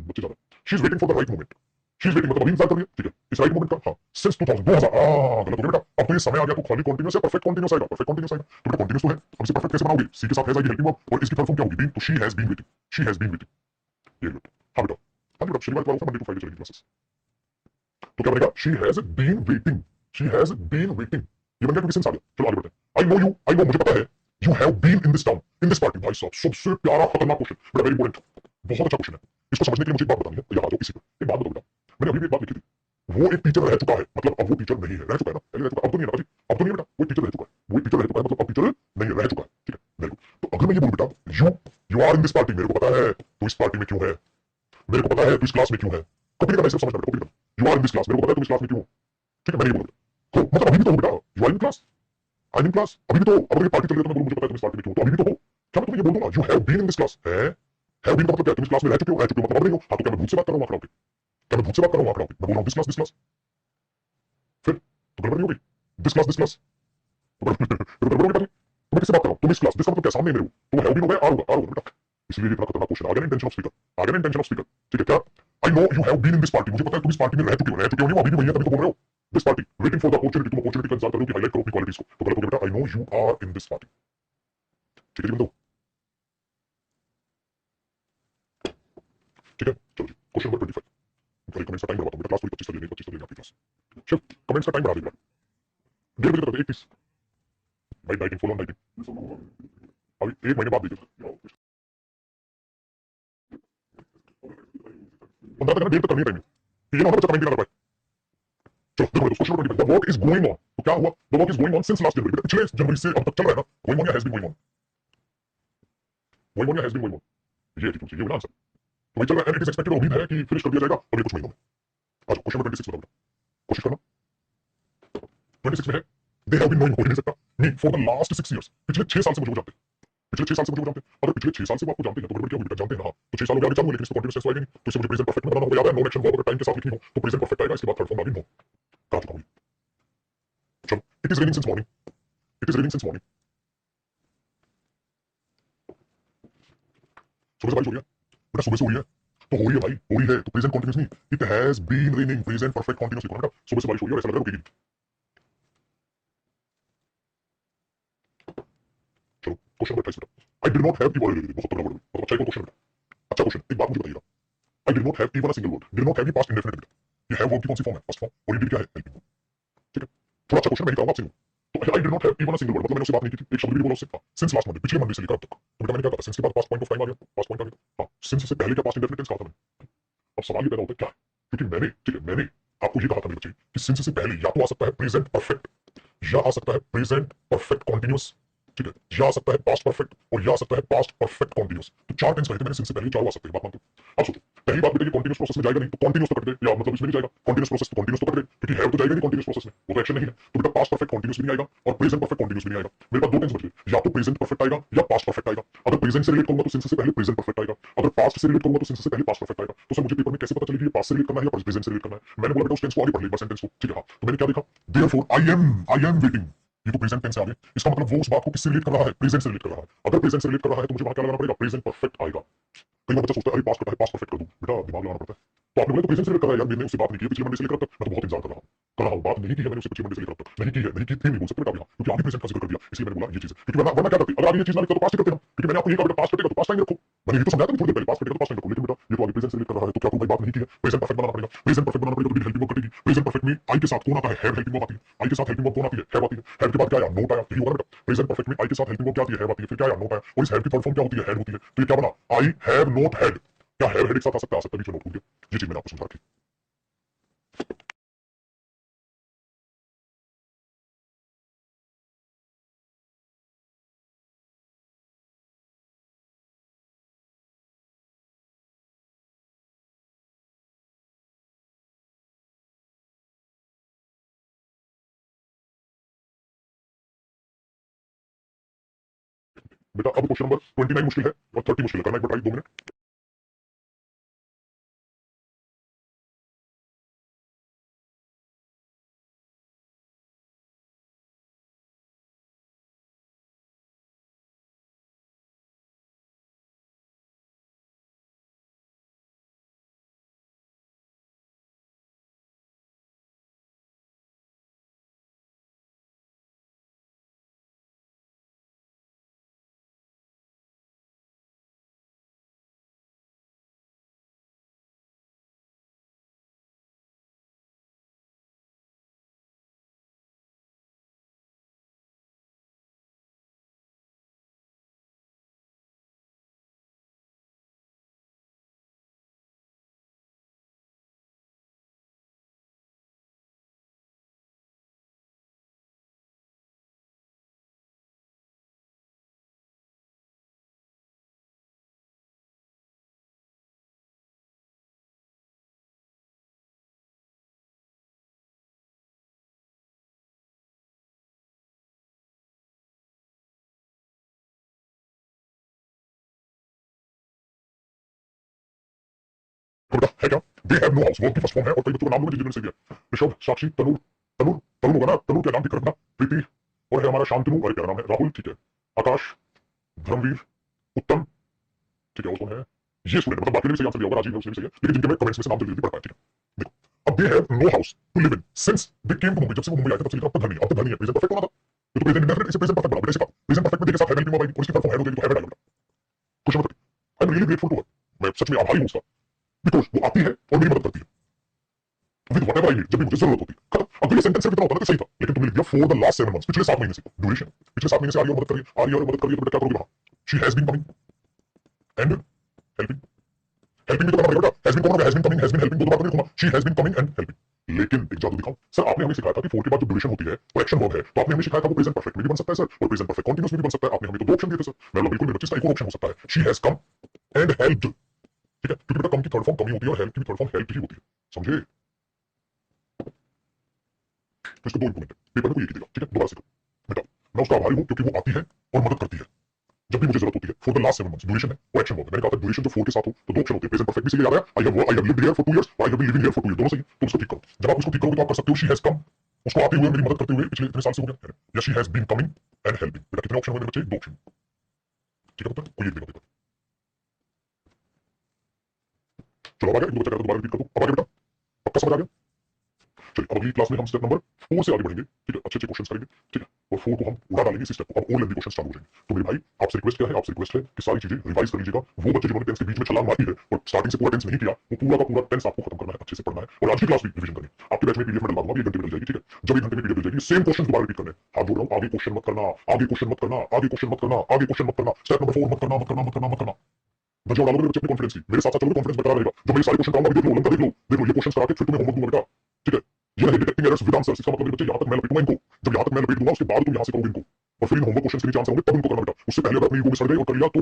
बच्चे ज्यादा, she is waiting for the right moment, she is waiting मतलब अभी इंतजार कर रही है, ठीक है, इस राइट मोमेंट का, हाँ सिंस 2000 गलत हो गया बेटा, अब तो ये समय आ गया तो खाली कंटीन्यूअस है, परफेक्ट कंटीन्यूअस आएगा, परफेक्ट कंटीन्यूअस आएगा, तो बेटा कंटीन्यूअस तो है, हम इसे परफेक्ट कैसे बनाओगे, सी के साथ हैज आएगी हेल्पिंग वर्ब और इसकी थर्ड फॉर्म क्या होगी, बीन, तो she has been waiting, she has been waiting, ये गुड, हाँ बेटा, हाँ बेटा शनिवार को मंडे टू फ्राइडे चलेगी क्लासेस, तो क्या बनेगा, she has been waiting, she has been waiting, ये बन गया क्योंकि सेंस आ गया। चलो आगे बढ़ते हैं, I know you, I know मुझे पता है, you have been in this town, in this party, भाई साहब सबसे प्यारा खतरनाक क्वेश्चन बेटा, वेरी इंपॉर्टेंट, बहुत अच्छा क्वेश्चन है, इसको समझने के लिए मुझे एक बात बतानी है, तो यहाँ आ जाओ इसी पे। एक बात बताओ बेटा, मैंने अभी भी एक बात लिखी थी, वो एक टीचर रह चुका है, मतलब अब वो टीचर नहीं है, रह चुका है ना, पहले रह चुका, अब तो नहीं है ना जी, अब तो नहीं है बेटा, वो टीचर रह चुका है, वो टीचर रह चुका है, मतलब अब टीचर नहीं है, रह चुका है, ठीक है, वेरी गुड। तो अगर मैं ये बोलूं बेटा, you you are in this party, मेरे को पता है तू इस पार्टी में क्यों है, मेरे को पता है तू इस क्लास में क्यों है, कॉपी करना, सिर्फ समझना, कॉपी करना, you are in this class, मेरे को पता है तुम इस क्लास में क्यों हो, ठीक है, मैंने ये बोला, तो मतलब अभी भी तो हो बेटा, you are in class, I in class, अभी भी तो, अब अगर पार्टी चल रही है तो मैं बोलूं मुझे पता है तुम इस पार्टी में क्यों, तो अभी भी तो हो, क्या मैं तुम्हें ये बोल दूंगा, you have been in this class है, हैव बीन का मतलब क्या है, तुम इस क्लास में रह चुके हो, मतलब अब नहीं हो, हाँ तो क्या मैं भूत से बात कर रहा हूँ आंकड़ा पे, क्या मैं भूत से बात कर रहा हूँ आंकड़ा पे, मैं बोल रहा हूँ दिस क्लास, फिर तो गड़बड़ नहीं होगी, दिस क्लास तो गड़बड़ होगी, तो मैं किससे बात कर रहा हूँ, तुम इस क्लास, दिस का मतलब क्या, सामने मेरे हो, तो हैव बीन हो गया, आर होगा बेटा, इसलिए इतना खतरनाक क्वेश्चन आ गया ना इंटेंशन ऑफ स्पीकर, आ गया ना इंटेंशन ऑफ स्पीकर, ठीक है क्या, I know you have been in this party, मुझे पता है तुम इस पार्टी में रह चुके हो नहीं, अभी भी वही है, तभी तो बोल रहे हो this party, waiting for the opportunity, तुम अपॉर्चुनिटी का इंतजार करो कि हाईलाइट करो अपनी क्वालिटीज को, तो गलत हो गया बेटा, I know you are in this party, ठीक है जी बंदो, ठीक है, चलो जी, क्वेश्चन नंबर 25, कमेंट्स का टाइम बढ़ाता हूँ बेटा, क्लास पूरी 25 तक लेनी, 25 तक लेनी आपकी क्लास, चल कमेंट्स का टाइम बढ़ा देगा, 1:30 बजे तक, 1:30 भाई, डाइटिंग फुल ऑन डाइटिंग, अभी 1 महीने बाद देखिए, 15 तक ना, 1:30 तक करनी है टाइमिंग, ये ना हो ना बच्चा कमेंट भी ना कर पाए, चलो देखो मेरे question number 25, the work is going on, तो क्या हुआ, the work is going on since last January, पिछले जनवरी से अब तक चल रहा है ना, गोइंग ऑन या has been going on, going on या हैज बीन गोइंग ऑन, ये ठीक है, ये होना आंसर, तो भाई चल रहा है, एंड इट इज एक्सपेक्टेड, उम्मीद है कि फिनिश कर दिया जाएगा अगले कुछ महीनों में, आ जाओ क्वेश्चन नंबर 26 बताओ, कोशिश करना, 26 में है, दे हैव बीन नोइंग, हो ही नहीं सकता, नहीं फॉर द लास्ट 6 इयर्स, पिछले 6 साल से मुझे वो जानते हैं, पिछले 6 साल से मुझे वो जानते हैं, अगर पिछले 6 साल से वो आपको जानते हैं तो गड़बड़ क्या होगी, जानते हैं ना, तो 6 साल हो गया, आगे चालू है, लेकिन इसमें कंटीन्यूअस टेंस तो आएगा नहीं, तो इसे मुझे प्रेजेंट परफेक्ट में बनाना होगा, याद है, नॉन एक्शन वर्ब अगर टाइम के साथ लिखनी हो तो प्रेजेंट परफेक्ट आएगा, इसके बाद थर्ड फॉर्म आगे नो, कहा चुका हूं, चलो, it is raining since morning, it is raining since morning, सुबह से बारिश हो रही है बेटा, सुबह से हो रही है, तो हो रही है भाई, हो रही है, तो प्रेजेंट कंटीन्यूअस नहीं, it has been raining, present perfect continuous लिखो बेटा, सुबह से बारिश हो रही है और ऐसा लग रहा है रुकेगी, चलो क्वेश्चन नंबर 28 बेटा, आई डिड नॉट हैव बहुत तगड़ा वर्ड, बहुत अच्छा क्वेश्चन बेटा, अच्छा क्वेश्चन, एक बात मुझे बताइएगा, I did not have even a single word, did not have ये पास्ट इंडेफिनिट बेटा, ये हैव वर्ब की कौन सी फॉर्म है, फर्स्ट फॉर्म, और ये डिड क्या है, हेल्पिंग, ठीक है, थोड़ा अच्छा क्वेश्चन मैं ही कहूंगा आपसे, तो I did not have even a single word, मतलब मैंने उससे बात नहीं की थी, एक शब्द भी बोला उससे, सिंस लास्ट मंडे, पिछले मंडे से लेकर अब तक, तो बेटा मैंने क्या कहा था, सिंस के बाद पास्ट पॉइंट ऑफ टाइम आ गया, पास्ट पॉइंट आ गया, हाँ, सिंस से पहले क्या पास्ट इंडेफिनिट टेंस कहा था मैंने, अब सवाल ये पैदा होता है क्या है, क्योंकि मैंने, ठीक है, मैंने आपको ये कहा था मेरे बच्चे कि सिंस से पहले या तो आ सकता है प्रेजेंट परफेक्ट, या आ सकता है प्रेजेंट परफेक्ट कॉन्टिन्यूअस, ठीक है, या आ सकता है पास्ट परफेक्ट, और या आ सकता है पास्ट परफेक्ट कॉन्टिन्यूअस, तो 4 टेंस कहे थे मैंने, सिंस से पहले 4 आ सकते हैं, बात मानते हो, अब सोचो पहली बात बेटा ये कॉन्टिन्यूअस प्रोसेस में जाएगा नहीं, तो कॉन्टिन्यूअस तो कट दे, या मतलब इसमें नहीं जाएगा कॉन्टिन्यूअस प्रोसेस, तो कॉन्टिन्यूअस तो कट दे, क्योंकि हैव तो जाएगा नहीं कॉन्टिन्यूअस प्रोसेस में, वो तो एक्शन नहीं है, तो बेटा पास्ट परफेक्ट कॉन्टिन्यूअस भी नहीं आएगा और प्रेजेंट परफेक्ट कॉन्टिन्यूअस भी नहीं आएगा, मेरे पास 2 टेंस बच गए, या तो प्रेजेंट परफेक्ट आएगा या पास्ट परफेक्ट आएगा, अगर प्रेजेंट से रिलेट करूंगा तो सिंस से पहले प्रेजेंट परफेक्ट आएगा, अगर पास्ट से रिलेट करूंगा तो सिंस से पहले पास्ट परफेक्ट आएगा, तो सर मुझे पेपर में कैसे पता चलेगी ये पास्ट से रिलेट करना है या प्रेजेंट से रिलेट करना है, मैंने बोला बेटा उस टेंस को आगे पढ़ ले, बस सेंटेंस को, ठीक है, हाँ, तो मैंने क्या देखा, देयरफॉर आई एम वेटिंग, ये तो प्रेजेंट टेंस से आ गया, इसका मतलब वो उस बात को किससे रिलेट कर रहा है, प्रेजेंट से रिलेट कर रहा है, अगर प्रेजेंट से रिलेट कर रहा है तो मुझे वहां क्या लगाना पड़ेगा, प्रेजेंट परफेक्ट आएगा, कई बार बच्चा सोचता है अरे पास्ट करता है, पास्ट परफेक्ट कर दूं, बेटा दिमाग लगाना पड़ता है, तो आपने बोला तो प्रेजेंट से रिलेट कर रहा है यार, मैंने उससे बात नहीं की पिछले मंडे से लेकर अब तक, मैं तो बहुत इंतजार कर रहा हूं, बात नहीं की है मैंने उससे पिछले मंडे से लेकर अब तक, नहीं की है, नहीं की थी, नहीं बोल सकते बेटा, क्योंकि आगे प्रेजेंट का जिक्र कर दिया, इसलिए मैंने बोला ये चीज, क्योंकि वरना क्या करते, अगर आगे ये चीज ना लिखता तो पास्ट ही करते हम, क्योंकि मैंने आपको ये कहा बेटा पास्ट कटेगा तो पास्ट टाइम रखो, मैंने ये तो समझाया था थोड़ी देर पहले, पास्ट कटेगा तो पास्ट टाइम रखो, लेकिन बेटा ये तो आगे प्रेजेंट से रिलेट कर रहा है, तो क्या तुम भाई बात नहीं की है, प्रेजेंट परफेक्ट बनाना पड़ेगा, प्रेजेंट परफेक्ट बनाना पड़ेगा तो हेल्पिंग वर्ब कटेगी, प्रेजेंट परफेक्ट में आई के साथ कौन आता है, हैव हेल्पिंग वर्ब आती है, आई के साथ हेल्पिंग वर्ब कौन आती है, हैव आती है, हैव के बाद क्या आया, नोट आया, यही होगा बेटा, प्रेजेंट परफेक्ट में आई के साथ हेल्पिंग वर्ब क्या आती है, हैव आती है, फिर क्या आया, नोट आया, और इस हैव की थर्ड फॉर्म क्या होती है, हैड होती है, तो ये क्या बना, आई हैव नोट हैड, क्या हैव हेड एक साथ आ सकता है बीच में नोट हो गया, ये चीज मैंने आपको समझा रखी। बेटा अब क्वेश्चन नंबर 29 मुश्किल है और 30 मुश्किल है, करना एक बार ट्राई, 2 मिनट। तो बेटा है क्या, they have no house, verb की फर्स्ट फॉर्म है और कई बच्चों का नाम लोगों ने जिन्होंने सही दिया, ऋषभ, साक्षी, तनुर, तनुर, तनुर होगा ना, तनुर क्या नाम ठीक रखना, प्रीति, और है हमारा शांतनु, अरे क्या नाम है, राहुल, ठीक है, आकाश, धर्मवीर, उत्तम, ठीक है, और कौन है, ये स्टूडेंट, मतलब बाकी ने भी सही आंसर दिया होगा, राजीव है उसने भी सही है, लेकिन जिनके मैं कमेंट्स में से नाम जल्दी जल्दी पढ़ पाया, ठीक है, देखो, अब they have no house to live in since they came to Mumbai, जब से वो मुंबई आए थे तब से लिखा अब तक घर नहीं है, अब तक घर नहीं है, प्रेजेंट परफेक्ट होना था, तो प्रेजेंट इंडेफिनिट इसे प्रेजेंट परफेक्ट बना, बेटा इसे प्रेजेंट परफेक्ट में देके साथ है हेल्पिंग मोबाइल और इसकी फॉर्म है हो जाएगी तो है dialogue, question number 3, I am really grateful to her, मैं सच में आभारी हूं उसका, बिकॉज़ वो आती है और मेरी मदद करती है विद व्हाटएवर आई नीड, जब भी मुझे जरूरत होती है, अब ये सेंटेंस सिर्फ इतना होता ना तो सही था, लेकिन तुमने लिख दिया फॉर द लास्ट 7 मंथ्स, पिछले 7 महीने से, ड्यूरेशन पिछले 7 महीने से आ रही है और मदद कर रही है, आ रही है और मदद कर रही है, तो बेटा क्या करोगे वहां, she has been coming and helping, helping भी तो करना पड़ेगा बेटा, हैज बीन कौन होगा, has been coming, has been helping, दो बार तो नहीं कहूंगा, she has been coming and helping, लेकिन एक जादू दिखाऊं सर, आपने हमें सिखाया था कि फॉर के बाद जो ड्यूरेशन होती है वो एक्शन वर्ब है, तो आपने हमें सिखाया था वो प्रेजेंट परफेक्ट में भी बन सकता है सर, और प्रेजेंट परफेक्ट कंटीन्यूअस में भी बन सकता है, आपने हमें तो दो ऑप्शन दिए थे सर, मैं बोला बिल्कुल मेरे बच्चे, इसका एक और ऑप्शन हो सकता है, she has come and helped, ठीक है, क्योंकि बेटा कम की थर्ड फॉर्म कमी होती है और हेल्प की भी थर्ड फॉर्म हेल्प ही होती है, समझे, तो इसको दो इंप्रूवमेंट है, पेपर में कोई एक ही देगा, ठीक है, दोबारा से बेटा मैं उसका आभारी हूं क्योंकि वो आती है और मदद करती है जब भी मुझे जरूरत होती है, for the last 7 months, duration है और एक्शन वर्ब है, मैंने कहा था ड्यूरेशन जो फॉर के साथ हो तो दो ऑप्शन होते हैं, प्रेजेंट परफेक्ट भी सही आ रहा है, I have lived here for 2 years, I have been living here for 2 years, दोनों सही, तो उसको ठीक करो, जब आप उसको ठीक करोगे तो आप कर सकते हो शी हैज कम, उसको आते हुए मेरी मदद करते हुए पिछले इतने साल से हो गया, या she has been coming and helping, बेटा कितने ऑप्शन हुए मेरे बच्चे, दो ऑप्शन, ठीक है पुत्र, कोई एक देगा पेपर, चलो अब आ गया, एक दो बच्चा कहता दोबारा रिपीट कर दो, अब आ गया बेटा, पक्का समझ आ गया, चलिए अब अगली क्लास में हम स्टेप नंबर 4 से आगे बढ़ेंगे, ठीक है, अच्छे अच्छे क्वेश्चंस करेंगे, ठीक है, और 4 को हम उड़ा डालेंगे इसी स्टेप को, अब और लेंदी क्वेश्चंस चालू हो जाएंगे, तो मेरे भाई आपसे रिक्वेस्ट क्या है, आपसे रिक्वेस्ट है कि सारी चीजें रिवाइज कर लीजिएगा, वो बच्चे जिन्होंने टेंस के बीच में छलांग मारी है और स्टार्टिंग से पूरा टेंस नहीं किया, वो पूरा का पूरा टेंस आपको खत्म करना है, अच्छे से पढ़ना है, और आज की क्लास भी रिवीजन करनी है, आपके बैच में पीडीएफ में डलवा दूंगा, 1 घंटे में डल जाएगी, ठीक है, जब 1 घंटे में पीडीएफ डल जाएगी, सेम क्वेश्चन दोबारा रिपीट करने, हाथ जोड़ रहा हूं, आगे क्वेश्चन मत करना, आगे क्वेश्चन मत करना, आगे क्वेश्चन मत करना, आगे क्वेश्चन मत करना, स्टेप नंबर 4 मत करना, मत करना, मत करना, मत करना, बजाओ डालोगे मेरे बच्चे अपने कॉन्फिडेंस की, मेरे साथ साथ चलोगे कॉन्फिडेंस बरकरार रहेगा, जब मैं सारे क्वेश्चन कराऊंगा, देख लो लंका, देख लो ये क्वेश्चन करा के फिर तुम्हें होमवर्क दूंगा बेटा, ठीक है, ये नहीं डिटेक्टिंग एरर्स विद आंसर्स, इसका मतलब मेरे बच्चे यहां तक मैं लपेटूंगा इनको, जब यहां तक मैं लपेट दूंगा उसके बाद तुम यहां से करोगे इनको, और फिर इन होमवर्क क्वेश्चन के नीचे आंसर होंगे तब इनको करना बेटा, उससे पहले अगर अपनी ईगो में सड़ गए और कर लिया तो